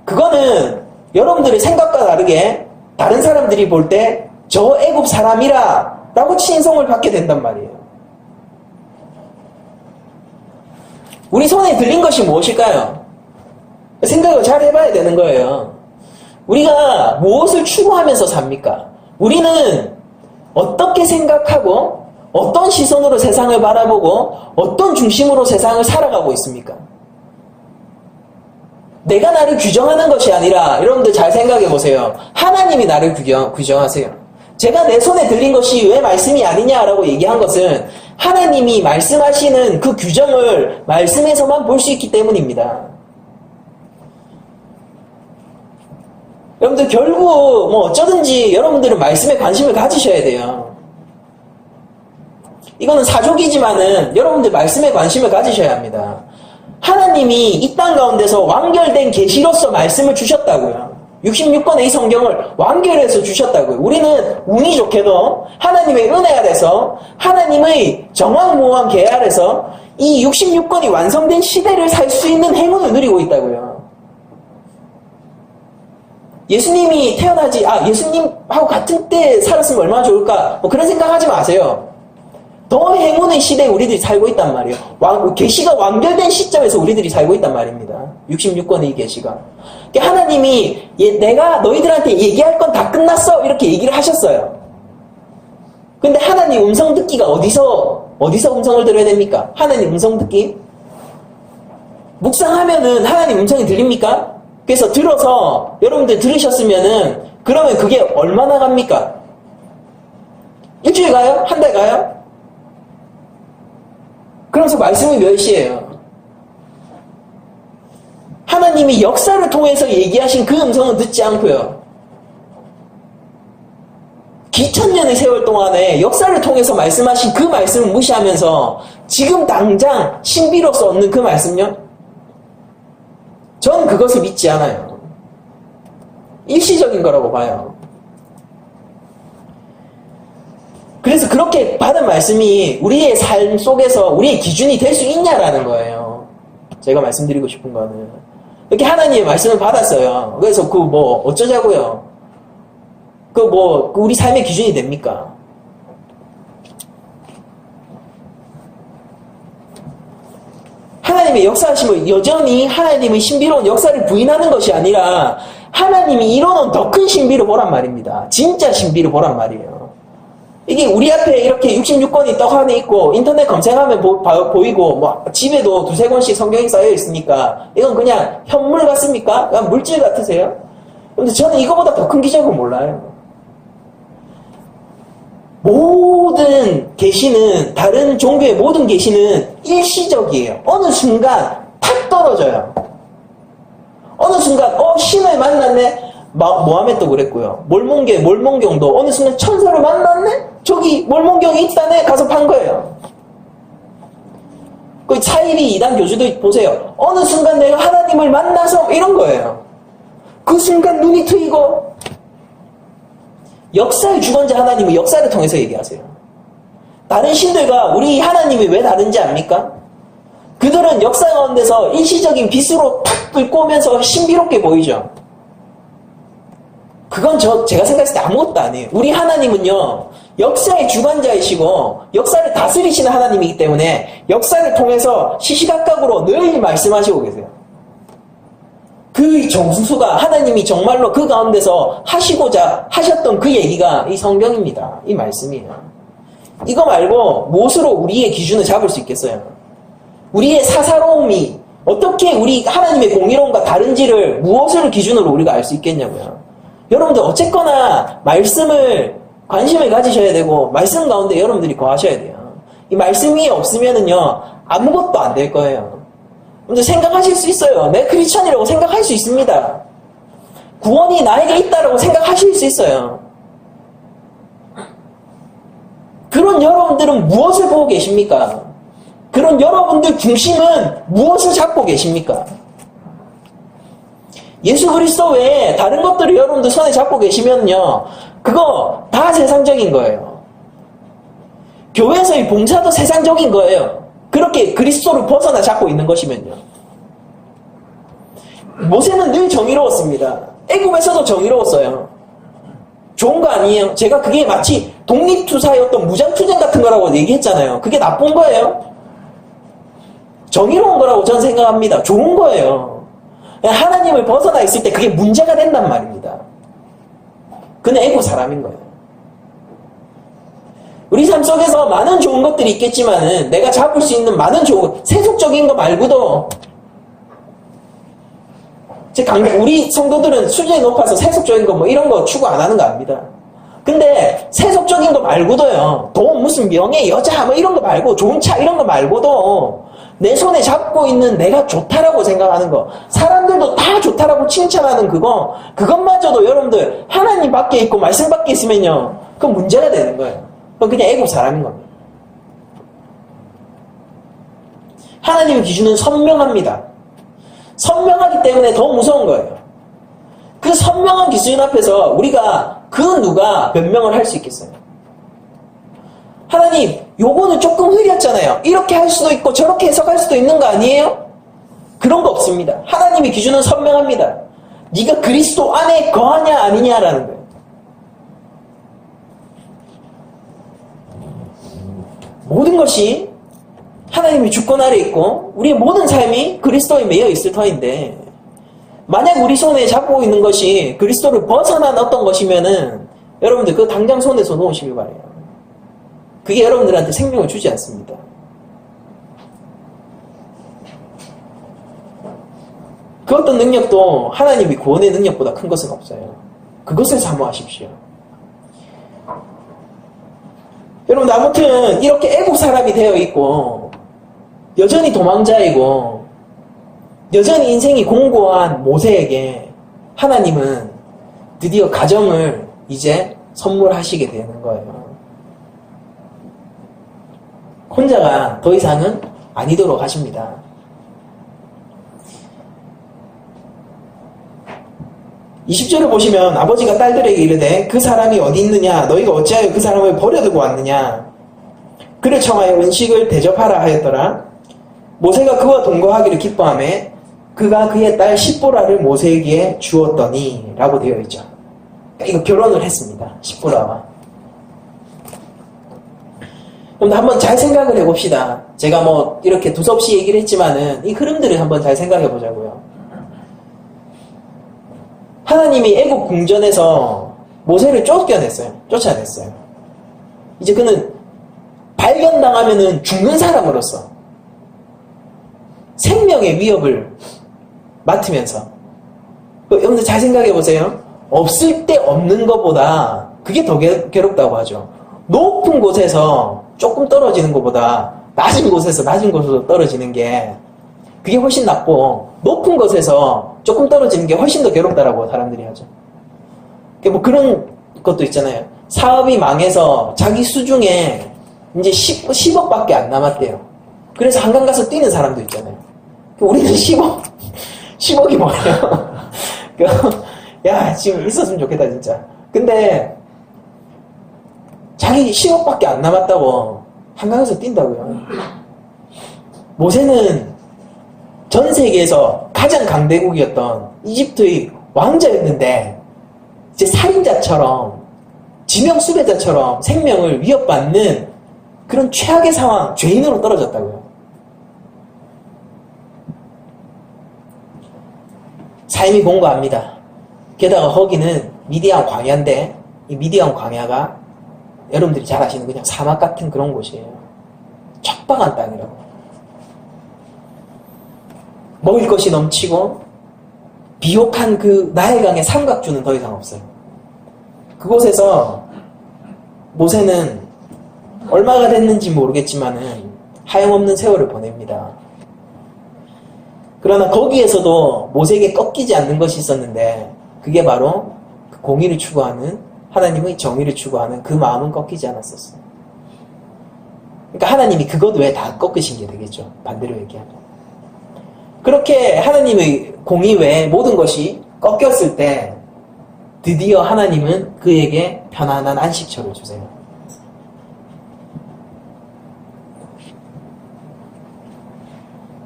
그거는 여러분들의 생각과 다르게 다른 사람들이 볼 때 저 애굽 사람이라 라고 칭송을 받게 된단 말이에요. 우리 손에 들린 것이 무엇일까요? 생각을 잘 해봐야 되는 거예요. 우리가 무엇을 추구하면서 삽니까? 우리는 어떻게 생각하고 어떤 시선으로 세상을 바라보고 어떤 중심으로 세상을 살아가고 있습니까? 내가 나를 규정하는 것이 아니라 여러분들 잘 생각해 보세요. 하나님이 나를 규정하세요. 제가 내 손에 들린 것이 왜 말씀이 아니냐라고 얘기한 것은 하나님이 말씀하시는 그 규정을 말씀에서만 볼 수 있기 때문입니다. 여러분들 결국 어쩌든지 여러분들은 말씀에 관심을 가지셔야 돼요. 이거는 사족이지만은 여러분들 말씀에 관심을 가지셔야 합니다. 하나님이 이 땅 가운데서 완결된 계시로서 말씀을 주셨다고요. 66권의 이 성경을 완결해서 주셨다고요. 우리는 운이 좋게도 하나님의 은혜 아래서 하나님의 정황모호한 계획 아래서 이 66권이 완성된 시대를 살 수 있는 행운을 누리고 있다고요. 예수님이 예수님하고 같은 때 살았으면 얼마나 좋을까? 그런 생각하지 마세요. 더 행운의 시대에 우리들이 살고 있단 말이에요. 계시가 완결된 시점에서 우리들이 살고 있단 말입니다. 66권의 이 계시가. 하나님이 내가 너희들한테 얘기할 건 다 끝났어 이렇게 얘기를 하셨어요. 근데 하나님 음성 듣기가 어디서 음성을 들어야 됩니까? 하나님 음성 듣기? 묵상하면은 하나님 음성이 들립니까? 그래서 들어서 여러분들 들으셨으면은 그러면 그게 얼마나 갑니까? 일주일 가요? 한 달 가요? 그러면서 말씀이 몇 시예요? 하나님이 역사를 통해서 얘기하신 그 음성은 듣지 않고요. 기천년의 세월 동안에 역사를 통해서 말씀하신 그 말씀을 무시하면서 지금 당장 신비로서 얻는 그 말씀요? 전 그것을 믿지 않아요. 일시적인 거라고 봐요. 그래서 그렇게 받은 말씀이 우리의 삶 속에서 우리의 기준이 될 수 있냐라는 거예요. 제가 말씀드리고 싶은 거는. 이렇게 하나님의 말씀을 받았어요. 그래서 어쩌자고요? 우리 삶의 기준이 됩니까? 하나님의 역사하심을 여전히 하나님의 신비로운 역사를 부인하는 것이 아니라 하나님이 이뤄놓은 더 큰 신비를 보란 말입니다. 진짜 신비를 보란 말이에요. 이게 우리 앞에 이렇게 66권이 떡 안에 있고 인터넷 검색하면 보이고 집에도 두세 권씩 성경이 쌓여 있으니까 이건 그냥 현물 같습니까? 그냥 물질 같으세요? 근데 저는 이거보다 더 큰 기적을 몰라요. 모든 계시는, 다른 종교의 모든 계시는 일시적이에요. 어느 순간 탁 떨어져요. 어느 순간 신을 만났네? 모하메도 그랬고요. 몰몬경도 어느 순간 천사를 만났네? 저기 몰몬경이 있다네? 가서 판 거예요. 그 차이리 이단 교주도 보세요. 어느 순간 내가 하나님을 만나서 이런 거예요. 그 순간 눈이 트이고. 역사의 주관자 하나님은 역사를 통해서 얘기하세요. 다른 신들과 우리 하나님이 왜 다른지 압니까? 그들은 역사 가운데서 일시적인 빛으로 탁 불고 오면서 신비롭게 보이죠. 그건 제가 생각했을 때 아무것도 아니에요. 우리 하나님은요, 역사의 주관자이시고 역사를 다스리시는 하나님이기 때문에 역사를 통해서 시시각각으로 늘 말씀하시고 계세요. 그 정수가 하나님이 정말로 그 가운데서 하시고자 하셨던 그 얘기가 이 성경입니다. 이 말씀이에요. 이거 말고 무엇으로 우리의 기준을 잡을 수 있겠어요? 우리의 사사로움이 어떻게 우리 하나님의 공의로움과 다른지를 무엇을 기준으로 우리가 알 수 있겠냐고요. 여러분들 어쨌거나 말씀을 관심을 가지셔야 되고 말씀 가운데 여러분들이 거하셔야 돼요. 이 말씀이 없으면은요 아무것도 안 될 거예요. 근데 생각하실 수 있어요. 내 크리스천이라고 생각할 수 있습니다. 구원이 나에게 있다라고 생각하실 수 있어요. 그런 여러분들은 무엇을 보고 계십니까? 그런 여러분들 중심은 무엇을 잡고 계십니까? 예수 그리스도 외에 다른 것들을 여러분들 손에 잡고 계시면요 그거 다 세상적인 거예요. 교회에서의 봉사도 세상적인 거예요. 그렇게 그리스도를 벗어나 잡고 있는 것이면요. 모세는 늘 정의로웠습니다. 애굽에서도 정의로웠어요. 좋은 거 아니에요? 제가 그게 마치 독립투사의 어떤 무장투쟁 같은 거라고 얘기했잖아요. 그게 나쁜 거예요? 정의로운 거라고 저는 생각합니다. 좋은 거예요. 하나님을 벗어나 있을 때 그게 문제가 된단 말입니다. 그는 애국 사람인 거예요. 우리 삶 속에서 많은 좋은 것들이 있겠지만은 내가 잡을 수 있는 많은 세속적인 거 말고도 우리 성도들은 수준이 높아서 세속적인 거 이런 거 추구 안 하는 거 압니다. 근데 세속적인 거 말고도요. 돈, 무슨 명예, 여자 이런 거 말고 좋은 차 이런 거 말고도 내 손에 잡고 있는 내가 좋다라고 생각하는 거 사람들도 다 좋다라고 칭찬하는 그것마저도 여러분들 하나님 밖에 있고 말씀 밖에 있으면요. 그건 문제가 되는 거예요. 그건 그냥 애국 사람인 겁니다. 하나님의 기준은 선명합니다. 선명하기 때문에 더 무서운 거예요. 그 선명한 기준 앞에서 우리가 누가 변명을 할 수 있겠어요? 하나님, 요거는 조금 흐렸잖아요. 이렇게 할 수도 있고 저렇게 해석할 수도 있는 거 아니에요? 그런 거 없습니다. 하나님의 기준은 선명합니다. 네가 그리스도 안에 거하냐 아니냐라는 거예요. 모든 것이 하나님의 주권 아래 있고 우리의 모든 삶이 그리스도에 매여 있을 터인데 만약 우리 손에 잡고 있는 것이 그리스도를 벗어난 어떤 것이면은 여러분들 그거 당장 손에서 놓으시길 바래요. 그게 여러분들한테 생명을 주지 않습니다. 그 어떤 능력도 하나님이 구원의 능력보다 큰 것은 없어요. 그것을 사모하십시오. 여러분 아무튼 이렇게 애국 사람이 되어 있고 여전히 도망자이고 여전히 인생이 공고한 모세에게 하나님은 드디어 가정을 이제 선물하시게 되는 거예요. 혼자가 더 이상은 아니도록 하십니다. (20절을) 보시면 아버지가 딸들에게 이르되 그 사람이 어디 있느냐 너희가 어찌하여 그 사람을 버려두고 왔느냐 그를 청하여 음식을 대접하라 하였더라. 모세가 그와 동거하기를 기뻐하며 그가 그의 딸 십보라를 모세에게 주었더니 라고 되어 있죠. 그러니까 이거 결혼을 했습니다. 십보라와. 그럼 한번 잘 생각을 해봅시다. 제가 뭐 이렇게 두서없이 얘기를 했지만은 이 흐름들을 한번 잘 생각해 보자고요. 하나님이 애국 궁전에서 모세를 쫓아냈어요. 이제 그는 발견당하면은 죽는 사람으로서 생명의 위협을 맡으면서, 여러분들 잘 생각해 보세요. 없을 때 없는 것보다 그게 더 괴롭다고 하죠. 높은 곳에서 조금 떨어지는 것보다 낮은 곳으로 떨어지는 게 그게 훨씬 낫고, 높은 곳에서 조금 떨어지는 게 훨씬 더 괴롭다라고 사람들이 하죠. 뭐 그런 것도 있잖아요. 사업이 망해서 자기 수중에 이제 10억밖에 안 남았대요. 그래서 한강 가서 뛰는 사람도 있잖아요. 우리는 10억이 뭐예요? 야, 지금 있었으면 좋겠다, 진짜. 근데 자기 10억밖에 안 남았다고 한강에서 뛴다고요. 모세는 전 세계에서 가장 강대국이었던 이집트의 왕자였는데 이제 살인자처럼, 지명수배자처럼 생명을 위협받는 그런 최악의 상황, 죄인으로 떨어졌다고요. 삶이 공고합니다. 게다가 거기는 미디안 광야인데, 이 미디안 광야가 여러분들이 잘 아시는 그냥 사막 같은 그런 곳이에요. 척박한 땅이라고. 먹을 것이 넘치고 비옥한 그 나일강의 삼각주는 더 이상 없어요. 그곳에서 모세는 얼마가 됐는지 모르겠지만은 하염없는 세월을 보냅니다. 그러나 거기에서도 모세에게 꺾이지 않는 것이 있었는데, 그게 바로 그 공의를 추구하는, 하나님의 정의를 추구하는 그 마음은 꺾이지 않았었어요. 그러니까 하나님이 그것 외에 다 꺾으신 게 되겠죠. 반대로 얘기하면. 그렇게 하나님의 공의 외에 모든 것이 꺾였을 때 드디어 하나님은 그에게 편안한 안식처를 주세요.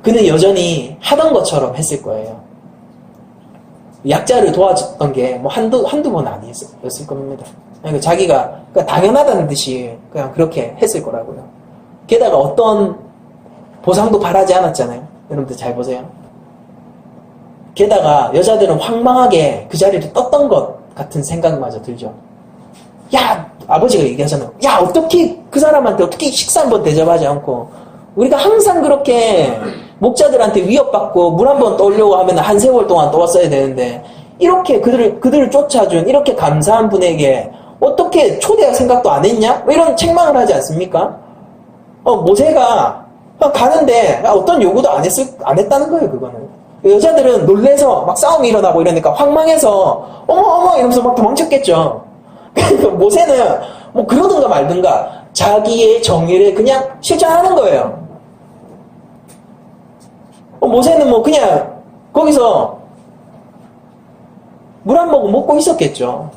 그는 여전히 하던 것처럼 했을 거예요. 약자를 도와줬던 게 뭐 한두 번 아니었을 겁니다. 그러니까 자기가 당연하다는 듯이 그냥 그렇게 했을 거라고요. 게다가 어떤 보상도 바라지 않았잖아요. 여러분들 잘 보세요. 게다가 여자들은 황망하게 그 자리를 떴던 것 같은 생각마저 들죠. 야, 아버지가 얘기하잖아요. 야, 어떻게 그 사람한테 어떻게 식사 한번 대접하지 않고, 우리가 항상 그렇게 목자들한테 위협받고 물 한번 떠오려고 하면 한 세월 동안 떠왔어야 되는데, 이렇게 그들을 쫓아준 이렇게 감사한 분에게 어떻게 초대할 생각도 안 했냐? 뭐 이런 책망을 하지 않습니까? 모세가 가는데 어떤 요구도 안 했다는 거예요, 그거는. 여자들은 놀래서 막 싸움이 일어나고 이러니까 황망해서 어머 이러면서 막 도망쳤겠죠. 그러니까 모세는 뭐 그러든가 말든가 자기의 정의를 그냥 실천하는 거예요. 모세는 뭐 그냥 거기서 물 한 모금 먹고 있었겠죠.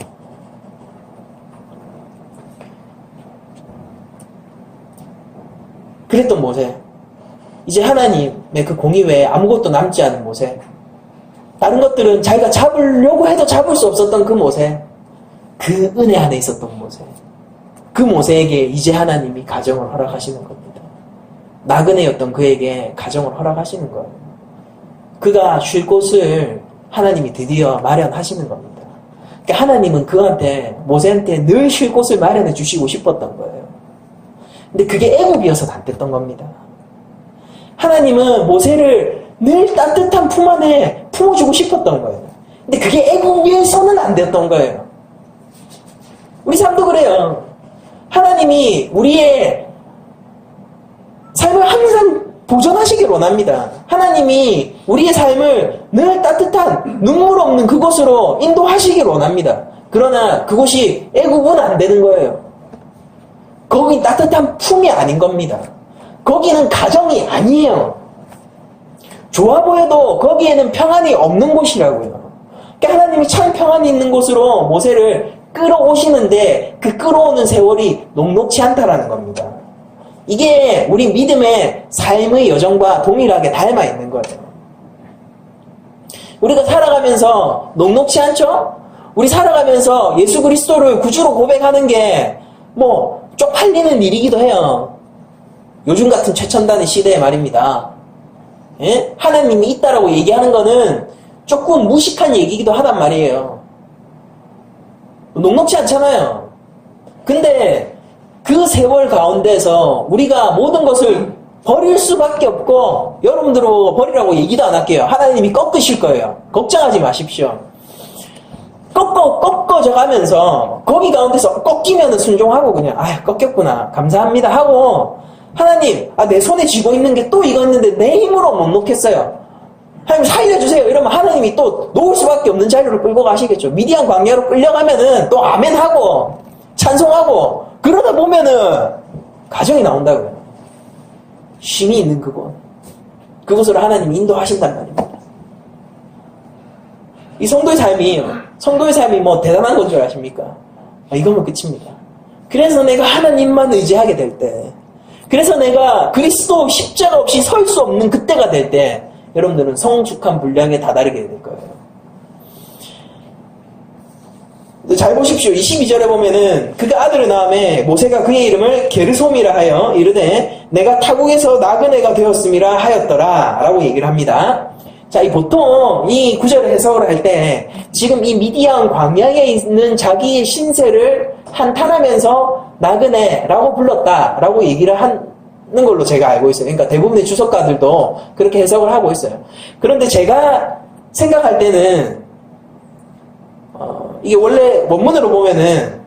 그랬던 모세. 이제 하나님의 그 공의 외에 아무것도 남지 않은 모세. 다른 것들은 자기가 잡으려고 해도 잡을 수 없었던 그 모세. 그 은혜 안에 있었던 모세. 그 모세에게 이제 하나님이 가정을 허락하시는 겁니다. 나그네였던 그에게 가정을 허락하시는 거예요. 그가 쉴 곳을 하나님이 드디어 마련하시는 겁니다. 그러니까 하나님은 모세한테 늘 쉴 곳을 마련해 주시고 싶었던 거예요. 근데 그게 애굽이어서는 안 됐던 겁니다. 하나님은 모세를 늘 따뜻한 품 안에 품어주고 싶었던 거예요. 근데 그게 애국에서는 안 됐던 거예요. 우리 삶도 그래요. 하나님이 우리의 삶을 항상 보존하시길 원합니다. 하나님이 우리의 삶을 늘 따뜻한 눈물 없는 그곳으로 인도하시길 원합니다. 그러나 그곳이 애국은 안 되는 거예요. 거긴 따뜻한 품이 아닌 겁니다. 거기는 가정이 아니에요. 좋아 보여도 거기에는 평안이 없는 곳이라고요. 그러니까 하나님이 참 평안이 있는 곳으로 모세를 끌어오시는데 그 끌어오는 세월이 녹록치 않다라는 겁니다. 이게 우리 믿음의 삶의 여정과 동일하게 닮아 있는 거예요. 우리가 살아가면서 녹록지 않죠? 우리 살아가면서 예수 그리스도를 구주로 고백하는 게 뭐 쪽팔리는 일이기도 해요. 요즘 같은 최첨단의 시대에 말입니다. 예? 하나님이 있다라고 얘기하는 거는 조금 무식한 얘기이기도 하단 말이에요. 녹록지 않잖아요. 근데 그 세월 가운데서 우리가 모든 것을 버릴 수밖에 없고, 여러분들은 버리라고 얘기도 안 할게요. 하나님이 꺾으실 거예요. 걱정하지 마십시오. 꺾어져 가면서 거기 가운데서 꺾이면 순종하고 그냥 꺾였구나 감사합니다 하고, 하나님 내 손에 쥐고 있는 게 또 이거 있는데 내 힘으로 못 놓겠어요. 하나님 살려주세요. 이러면 하나님이 또 놓을 수밖에 없는 자리로 끌고 가시겠죠. 미디안 광야로 끌려가면은 또 아멘하고 찬송하고 그러다 보면은 가정이 나온다고요. 쉼이 있는 그곳으로 하나님이 인도하신단 말입니다. 이 성도의 삶이 뭐 대단한 건 줄 아십니까? 이거면 끝입니다. 그래서 내가 하나님만 의지하게 될 때, 그래서 내가 그리스도 십자가 없이 설 수 없는 그때가 될 때, 여러분들은 성숙한 분량에 다다르게 될 거예요. 잘 보십시오. 22절에 보면은 그가 아들을 낳음에 모세가 그의 이름을 게르솜이라 하여 이르되 내가 타국에서 나그네가 되었음이라 하였더라 라고 얘기를 합니다. 자, 보통 이 구절을 해석을 할 때 지금 이 미디안 광야에 있는 자기의 신세를 한탄하면서 나그네라고 불렀다라고 얘기를 하는 걸로 제가 알고 있어요. 그러니까 대부분의 주석가들도 그렇게 해석을 하고 있어요. 그런데 제가 생각할 때는 이게 원래 원문으로 보면은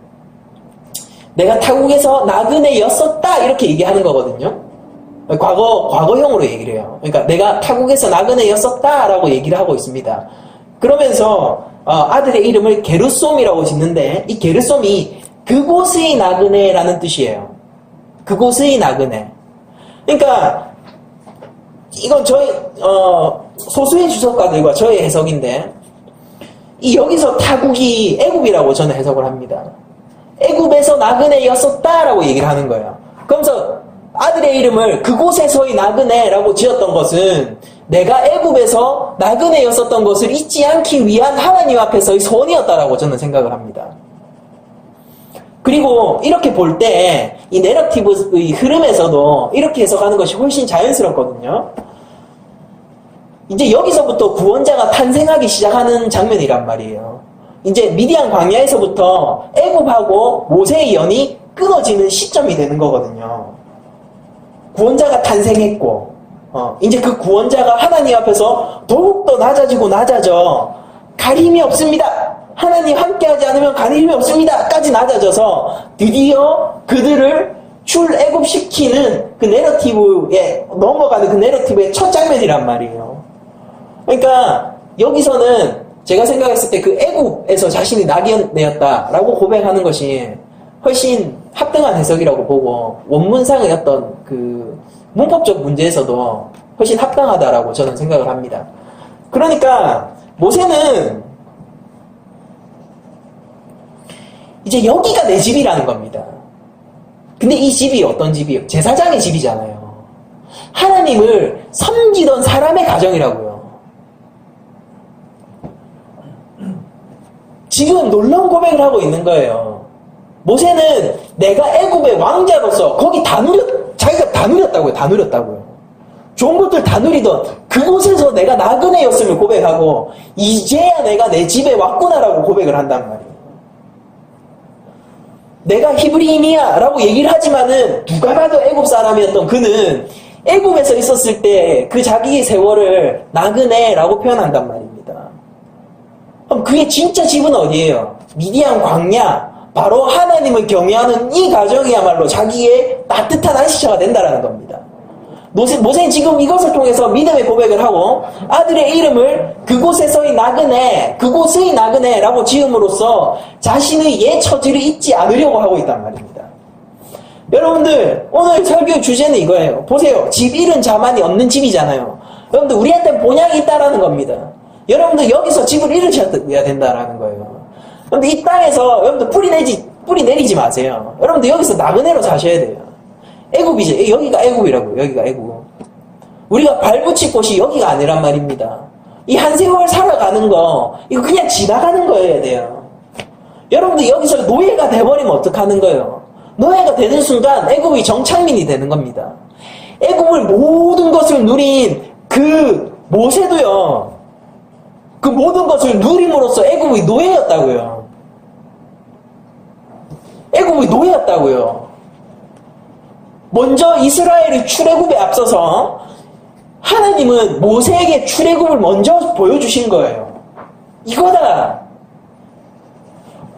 내가 타국에서 나그네였었다 이렇게 얘기하는 거거든요. 과거형으로 얘기를 해요. 그러니까 내가 타국에서 나그네였었다라고 얘기를 하고 있습니다. 그러면서 아들의 이름을 게르솜이라고 짓는데 이 게르솜이 그곳의 나그네라는 뜻이에요. 그곳의 나그네. 그러니까 이건 저희 소수의 주석가들과 저의 해석인데 이 여기서 타국이 애굽이라고 저는 해석을 합니다. 애굽에서 나그네였었다라고 얘기를 하는 거예요. 그러면서 아들의 이름을 그곳에서의 나그네라고 지었던 것은 내가 애굽에서 나그네였었던 것을 잊지 않기 위한 하나님 앞에서의 소원이었다라고 저는 생각을 합니다. 그리고 이렇게 볼 때 이 내러티브의 흐름에서도 이렇게 해석하는 것이 훨씬 자연스럽거든요. 이제 여기서부터 구원자가 탄생하기 시작하는 장면이란 말이에요. 이제 미디안 광야에서부터 애굽하고 모세의 연이 끊어지는 시점이 되는 거거든요. 구원자가 탄생했고 이제 그 구원자가 하나님 앞에서 더욱더 낮아져 가림이 없습니다. 하나님 함께하지 않으면 가림이 없습니다. 까지 낮아져서 드디어 그들을 출애굽시키는 그 내러티브에 넘어가는 그 내러티브의 첫 장면이란 말이에요. 그러니까 여기서는 제가 생각했을 때 그 애굽에서 자신이 나그네였다라고 고백하는 것이 훨씬 합당한 해석이라고 보고 원문상의 어떤 그 문법적 문제에서도 훨씬 합당하다라고 저는 생각을 합니다. 그러니까 모세는 이제 여기가 내 집이라는 겁니다. 근데 이 집이 어떤 집이에요? 제사장의 집이잖아요. 하나님을 섬기던 사람의 가정이라고요. 지금 놀라운 고백을 하고 있는 거예요. 모세는 내가 애굽의 왕자로서 거기 자기가 다 누렸다고요. 좋은 것들 다 누리던 그곳에서 내가 나그네였음을 고백하고 이제야 내가 내 집에 왔구나라고 고백을 한단 말이에요. 내가 히브리인이야 라고 얘기를 하지만은 누가 봐도 애굽 사람이었던 그는 애굽에서 있었을 때 그 자기의 세월을 나그네라고 표현한단 말입니다. 그럼 그의 진짜 집은 어디예요? 미디안 광야, 바로 하나님을 경외하는 이 가정이야말로 자기의 따뜻한 안식처가 된다라는 겁니다. 모세는 지금 이것을 통해서 믿음의 고백을 하고 아들의 이름을 그곳에서의 나그네라고 지음으로써 자신의 옛 처지를 잊지 않으려고 하고 있단 말입니다. 여러분들 오늘 설교 주제는 이거예요. 보세요. 집 잃은 자만이 얻는 집이잖아요. 여러분들 우리한테 본향이 있다라는 겁니다. 여러분들 여기서 집을 잃으셔야 된다라는 거예요. 그런데 이 땅에서 여러분들 뿌리 내리지 마세요. 여러분들 여기서 나그네로 사셔야 돼요. 애굽이죠. 여기가 애굽이라고요. 여기가 애굽. 우리가 발붙일 곳이 여기가 아니란 말입니다. 이 한 세월 살아가는 거, 이거 그냥 지나가는 거여야 돼요. 여러분들 여기서 노예가 돼버리면 어떡하는 거예요? 노예가 되는 순간 애굽이 정착민이 되는 겁니다. 애굽을 모든 것을 누린 그 모세도요, 그 모든 것을 누림으로써 애굽의 노예였다고요. 애굽의 노예였다고요. 먼저 이스라엘의 출애굽에 앞서서 하나님은 모세에게 출애굽을 먼저 보여주신 거예요. 이거다.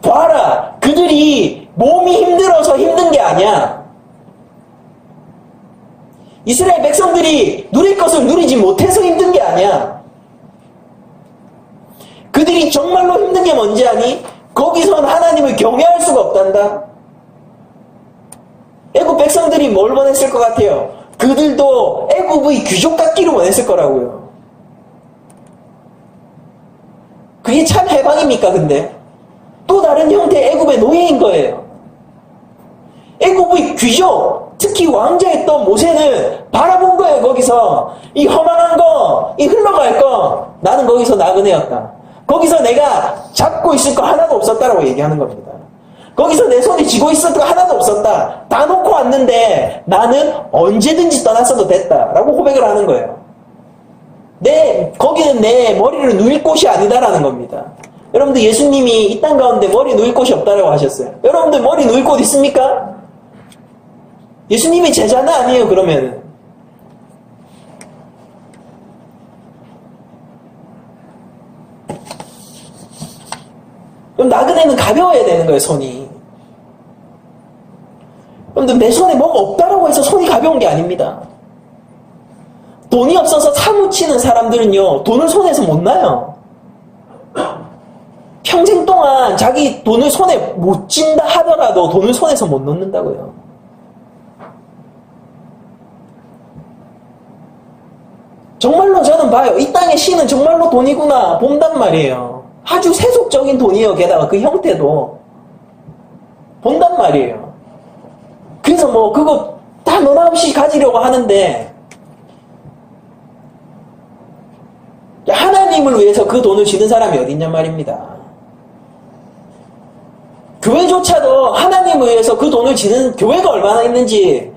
봐라. 그들이 몸이 힘들어서 힘든 게 아니야. 이스라엘 백성들이 누릴 것을 누리지 못해서 힘든 게 아니야. 그들이 정말로 힘든 게 뭔지 아니? 거기선 하나님을 경외할 수가 없단다. 애굽 백성들이 뭘 원했을 것 같아요? 그들도 애굽의 귀족 같기를 원했을 거라고요. 그게 참 해방입니까 근데? 또 다른 형태의 애굽의 노예인 거예요. 애굽의 귀족, 특히 왕자였던 모세는 바라본 거예요. 거기서 이 허망한 거, 이 흘러갈 거, 나는 거기서 나그네였다. 거기서 내가 잡고 있을 거 하나도 없었다라고 얘기하는 겁니다. 거기서 내 손에 쥐고 있었던 거 하나도 없었다. 다 놓고 왔는데 나는 언제든지 떠났어도 됐다라고 고백을 하는 거예요. 거기는 내 머리를 누일 곳이 아니다라는 겁니다. 여러분들 예수님이 이 땅 가운데 머리 누일 곳이 없다라고 하셨어요. 여러분들 머리 누일 곳 있습니까? 예수님이 제자는 아니에요. 그러면은 그럼 나그네는 가벼워야 되는 거예요. 손이. 여러분들 내 손에 뭐가 없다라고 해서 손이 가벼운 게 아닙니다. 돈이 없어서 사무치는 사람들은요, 돈을 손에서 못 놔요. 평생 동안 자기 돈을 손에 못 쥔다 하더라도 돈을 손에서 못 놓는다고요. 정말로 저는 봐요. 이 땅의 신은 정말로 돈이구나 본단 말이에요. 아주 세속적인 돈이에요. 게다가 그 형태도 본단 말이에요. 그래서 뭐 그거 다 너나 없이 가지려고 하는데 하나님을 위해서 그 돈을 쥐는 사람이 어딨냔 말입니다. 교회조차도 하나님을 위해서 그 돈을 쥐는 교회가 얼마나 있는지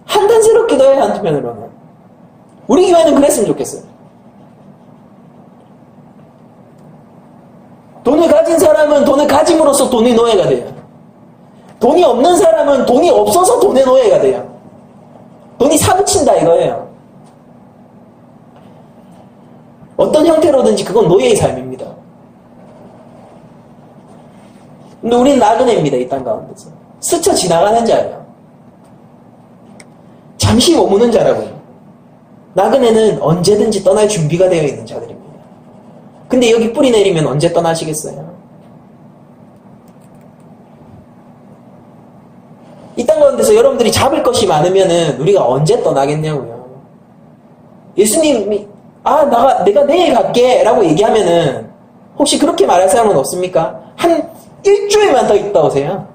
한탄스럽기도 해요. 한편으로는. 우리 교회는 그랬으면 좋겠어요. 돈을 가진 사람은 돈을 가짐으로써 돈의 노예가 돼요. 돈이 없는 사람은 돈이 없어서 돈의 노예가 돼요. 돈이 사무친다 이거예요. 어떤 형태로든지 그건 노예의 삶입니다. 근데 우리는 나그네입니다. 이 땅 가운데서. 스쳐 지나가는 자예요. 잠시 머무는 자라고요. 나그네는 언제든지 떠날 준비가 되어 있는 자들입니다. 근데 여기 뿌리 내리면 언제 떠나시겠어요? 이 땅 가운데서 여러분들이 잡을 것이 많으면은 우리가 언제 떠나겠냐고요. 예수님이 내가 내일 갈게 라고 얘기하면은 혹시 그렇게 말할 사람은 없습니까? 한 일주일만 더 있다 오세요.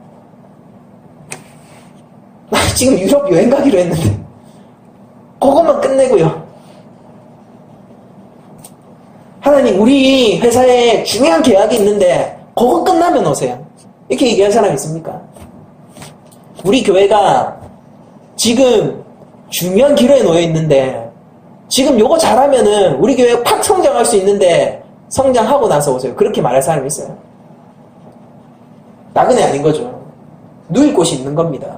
나 지금 유럽 여행 가기로 했는데 그것만 끝내고요. 하나님 우리 회사에 중요한 계약이 있는데 그거 끝나면 오세요. 이렇게 얘기할 사람 있습니까? 우리 교회가 지금 중요한 기로에 놓여 있는데 지금 요거 잘하면은 우리 교회가 팍 성장할 수 있는데 성장하고 나서 오세요. 그렇게 말할 사람이 있어요. 나그네 아닌 거죠. 누일 곳이 있는 겁니다.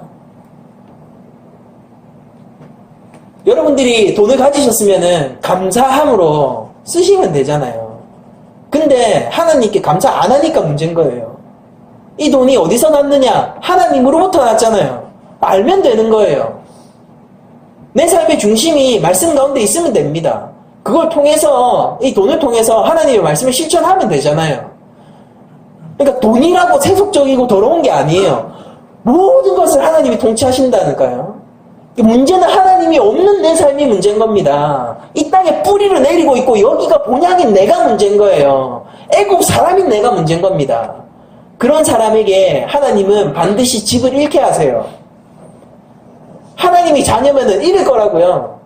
여러분들이 돈을 가지셨으면은 감사함으로 쓰시면 되잖아요. 근데 하나님께 감사 안 하니까 문제인 거예요. 이 돈이 어디서 났느냐? 하나님으로부터 났잖아요. 알면 되는 거예요. 내 삶의 중심이 말씀 가운데 있으면 됩니다. 그걸 통해서, 이 돈을 통해서 하나님의 말씀을 실천하면 되잖아요. 그러니까 돈이라고 세속적이고 더러운 게 아니에요. 모든 것을 하나님이 통치하신다니까요. 문제는 하나님이 없는 내 삶이 문제인 겁니다. 이 땅에 뿌리를 내리고 있고 여기가 본향인 내가 문제인 거예요. 애국 사람인 내가 문제인 겁니다. 그런 사람에게 하나님은 반드시 집을 잃게 하세요. 하나님이 자녀면은 이길 거라고요.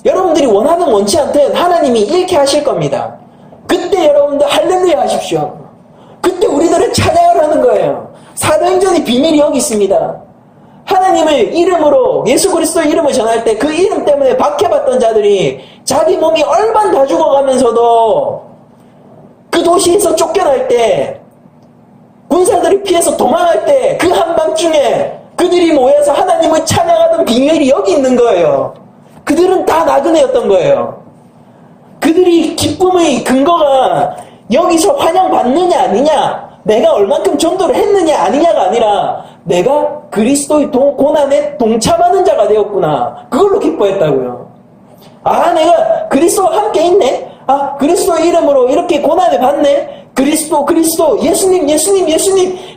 여러분들이 원하든 원치 않든 하나님이 잃게 하실 겁니다. 그때 여러분들 할렐루야 하십시오. 그때 우리들은 찬양을 하는 거예요. 사도행전의 비밀이 여기 있습니다. 하나님을 이름으로, 예수 그리스도의 이름을 전할 때 그 이름 때문에 박해받던 자들이 자기 몸이 얼만 다 죽어가면서도 그 도시에서 쫓겨날 때, 군사들이 피해서 도망할 때 그 한밤중에 그들이 모여서 하나님을 찬양하던 비밀이 여기 있는 거예요. 그들은 다 나그네였던 거예요. 그들이 기쁨의 근거가 여기서 환영받느냐 아니냐, 내가 얼만큼 전도를 했느냐 아니냐가 아니라 내가 그리스도의 고난에 동참하는 자가 되었구나, 그걸로 기뻐했다고요. 아, 내가 그리스도와 함께 있네, 아, 그리스도의 이름으로 이렇게 고난을 받네, 그리스도 예수님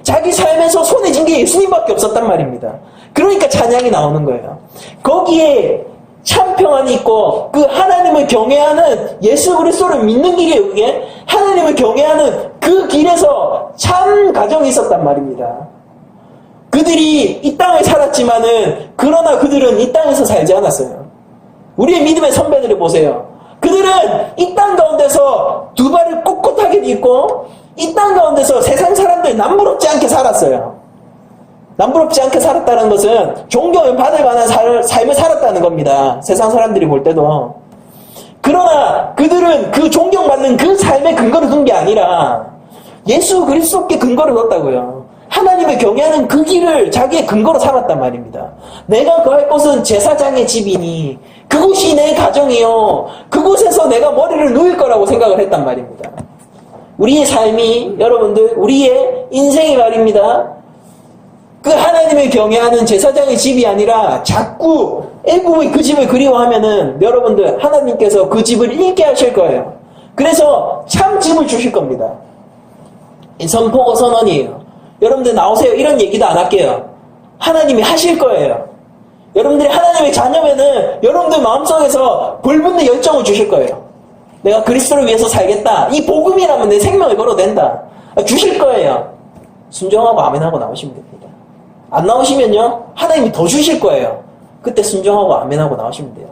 자기 삶에서 손에 쥔 게 예수님밖에 없었단 말입니다. 그러니까 찬양이 나오는 거예요. 거기에 참 평안이 있고 그 하나님을 경외하는, 예수 그리스도를 믿는 길이에요. 그게 하나님을 경외하는 그 길에서 참 가정이 있었단 말입니다. 그들이 이 땅을 살았지만은, 그러나 그들은 이 땅에서 살지 않았어요. 우리의 믿음의 선배들을 보세요. 그들은 이 땅 가운데서 두 발을 꼿꼿하게 딛고 이 땅 가운데서 세상 사람들 남부럽지 않게 살았어요. 남부럽지 않게 살았다는 것은 존경을 받을 만한 삶을 살았다는 겁니다. 세상 사람들이 볼 때도. 그러나 그들은 그 존경받는 그 삶의 근거를 둔 게 아니라 예수 그리스도께 근거를 뒀다고요. 하나님을 경외하는 그 길을 자기의 근거로 삼았단 말입니다. 내가 거할 곳은 제사장의 집이니 그곳이 내 가정이요, 그곳에서 내가 머리를 누일 거라고 생각을 했단 말입니다. 우리의 삶이, 여러분들, 우리의 인생이 말입니다, 그 하나님을 경외하는 제사장의 집이 아니라 자꾸 애굽의 그 집을 그리워하면은 여러분들, 하나님께서 그 집을 잃게 하실 거예요. 그래서 참 집을 주실 겁니다. 선포고 선언이에요. 여러분들 나오세요, 이런 얘기도 안 할게요. 하나님이 하실 거예요. 여러분들이 하나님의 자녀면은 여러분들 마음속에서 불붙는 열정을 주실 거예요. 내가 그리스도를 위해서 살겠다, 이 복음이라면 내 생명을 걸어도 된다, 주실 거예요. 순종하고 아멘하고 나오시면 됩니다. 안 나오시면요, 하나님이 더 주실 거예요. 그때 순종하고 아멘하고 나오시면 돼요.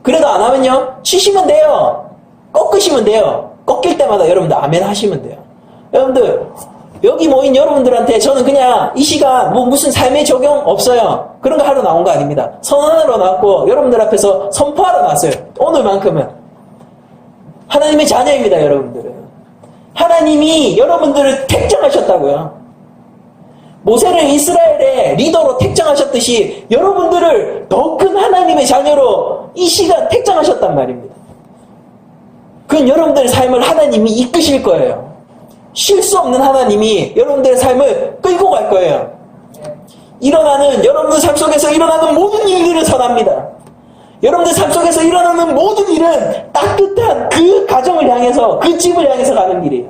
그래도 안 하면요, 치시면 돼요. 꺾으시면 돼요. 꺾일 때마다 여러분들 아멘 하시면 돼요. 여러분들, 여기 모인 여러분들한테 저는 그냥 이 시간 무슨 삶의 적용 없어요, 그런 거 하러 나온 거 아닙니다. 선언하러 나왔고 여러분들 앞에서 선포하러 나왔어요. 오늘만큼은 하나님의 자녀입니다. 여러분들은 하나님이 여러분들을 택정하셨다고요. 모세를 이스라엘의 리더로 택정하셨듯이 여러분들을 더 큰 하나님의 자녀로 이 시간 택정하셨단 말입니다. 그건 여러분들의 삶을 하나님이 이끄실 거예요. 쉴 수 없는 하나님이 여러분들의 삶을 끌고 갈 거예요. 여러분들 삶 속에서 일어나는 모든 일들을 선합니다. 여러분들 삶 속에서 일어나는 모든 일은 따뜻한 그 가정을 향해서, 그 집을 향해서 가는 길이에요.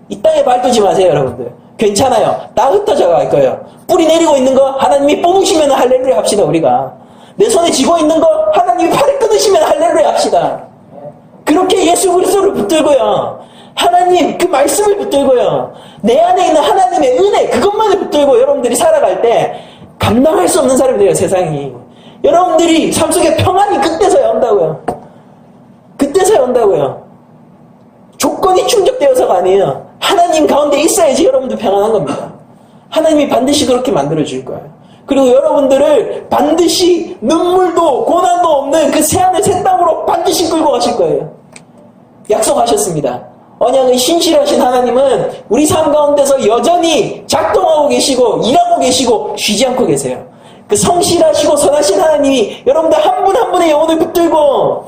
이 땅에 발두지 마세요. 여러분들 괜찮아요. 다 흩어져 갈 거예요. 뿌리 내리고 있는 거 하나님이 뽑으시면 할렐루야 합시다. 우리가 내 손에 쥐고 있는 거 하나님이 팔을 끊으시면 할렐루야 합시다. 그렇게 예수 그리스도를 붙들고요, 하나님 그 말씀을 붙들고요, 내 안에 있는 하나님의 은혜 그것만을 붙들고 여러분들이 살아갈 때 감당할 수 없는 사람이 돼요. 세상이. 여러분들이 삶 속에 평안이 그때서야 온다고요. 그때서야 온다고요. 조건이 충족되어서가 아니에요. 하나님 가운데 있어야지 여러분들 평안한 겁니다. 하나님이 반드시 그렇게 만들어줄 거예요. 그리고 여러분들을 반드시 눈물도 고난도 없는 그 새하늘 새 땅으로 반드시 끌고 가실 거예요. 약속하셨습니다. 언약의 신실하신 하나님은 우리 삶 가운데서 여전히 작동하고 계시고 일하고 계시고 쉬지 않고 계세요. 그 성실하시고 선하신 하나님이 여러분들 한 분 한 분의 영혼을 붙들고,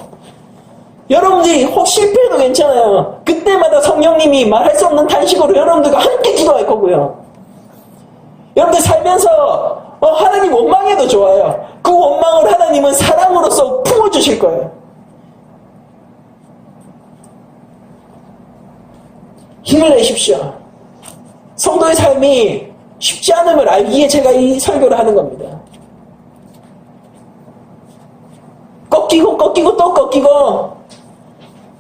여러분들이 혹 실패해도 괜찮아요. 그때마다 성령님이 말할 수 없는 탄식으로 여러분들과 함께 기도할 거고요. 여러분들 살면서 하나님 원망해도 좋아요. 그 원망을 하나님은 사랑으로서 품어주실 거예요. 힘을 내십시오. 성도의 삶이 쉽지 않음을 알기에 제가 이 설교를 하는 겁니다. 꺾이고 또 꺾이고,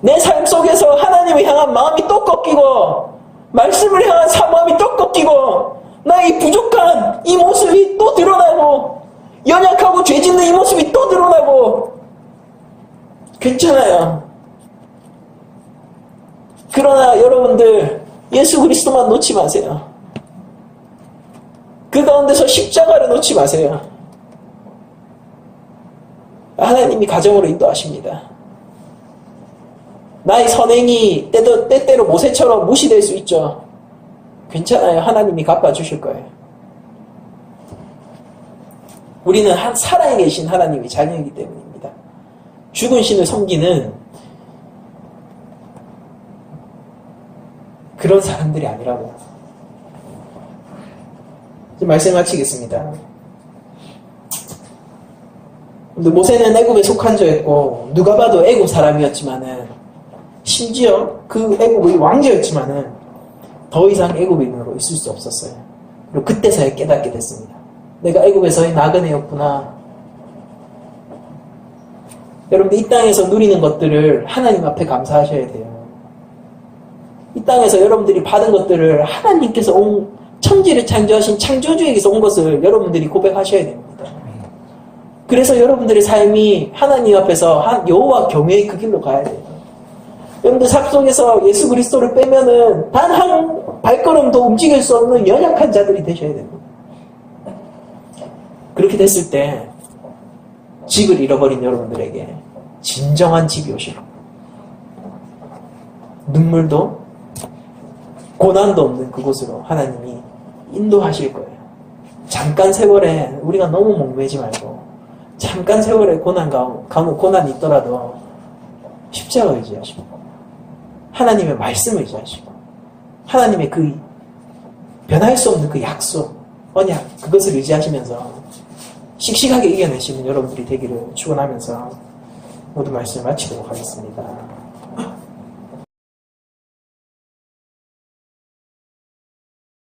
내 삶 속에서 하나님을 향한 마음이 또 꺾이고, 말씀을 향한 사모함이 또 꺾이고, 나의 부족한 이 모습이 또 드러나고, 괜찮아요. 그러나 여러분들 예수 그리스도만 놓지 마세요. 그 가운데서 십자가를 놓지 마세요. 하나님이 가정으로 인도하십니다. 나의 선행이 때때로 모세처럼 무시될 수 있죠. 괜찮아요. 하나님이 갚아주실 거예요. 우리는 살아계신 하나님의 자녀이기 때문입니다. 죽은 신을 섬기는 그런 사람들이 아니라고. 이제 말씀 마치겠습니다. 근데 모세는 애굽에 속한 자였고 누가 봐도 애굽 사람이었지만은 심지어 그 애굽의 왕자였지만은 더 이상 애굽인으로 있을 수 없었어요. 그리고 그때서야 깨닫게 됐습니다. 내가 애굽에서의 나그네였구나. 여러분들 이 땅에서 누리는 것들을 하나님 앞에 감사하셔야 돼요. 이 땅에서 여러분들이 받은 것들을 하나님께서 천지를 창조하신 창조주에게서 온 것을 여러분들이 고백하셔야 됩니다. 그래서 여러분들의 삶이 하나님 앞에서 여호와 경외의 그 길로 가야 돼요. 여러분들 삶 속에서 예수 그리스도를 빼면은 단 한 발걸음도 움직일 수 없는 연약한 자들이 되셔야 됩니다. 그렇게 됐을 때 집을 잃어버린 여러분들에게 진정한 집이 오실 겁니다. 눈물도 고난도 없는 그곳으로 하나님이 인도하실 거예요. 잠깐 세월에 우리가 너무 목매지 말고 잠깐 세월에 고난이 있더라도 십자가 의지하시고 하나님의 말씀을 의지하시고 하나님의 그 변할 수 없는 그 약속, 언약 그것을 의지하시면서 씩씩하게 이겨내시는 여러분들이 되기를 축원하면서 모든 말씀을 마치도록 하겠습니다.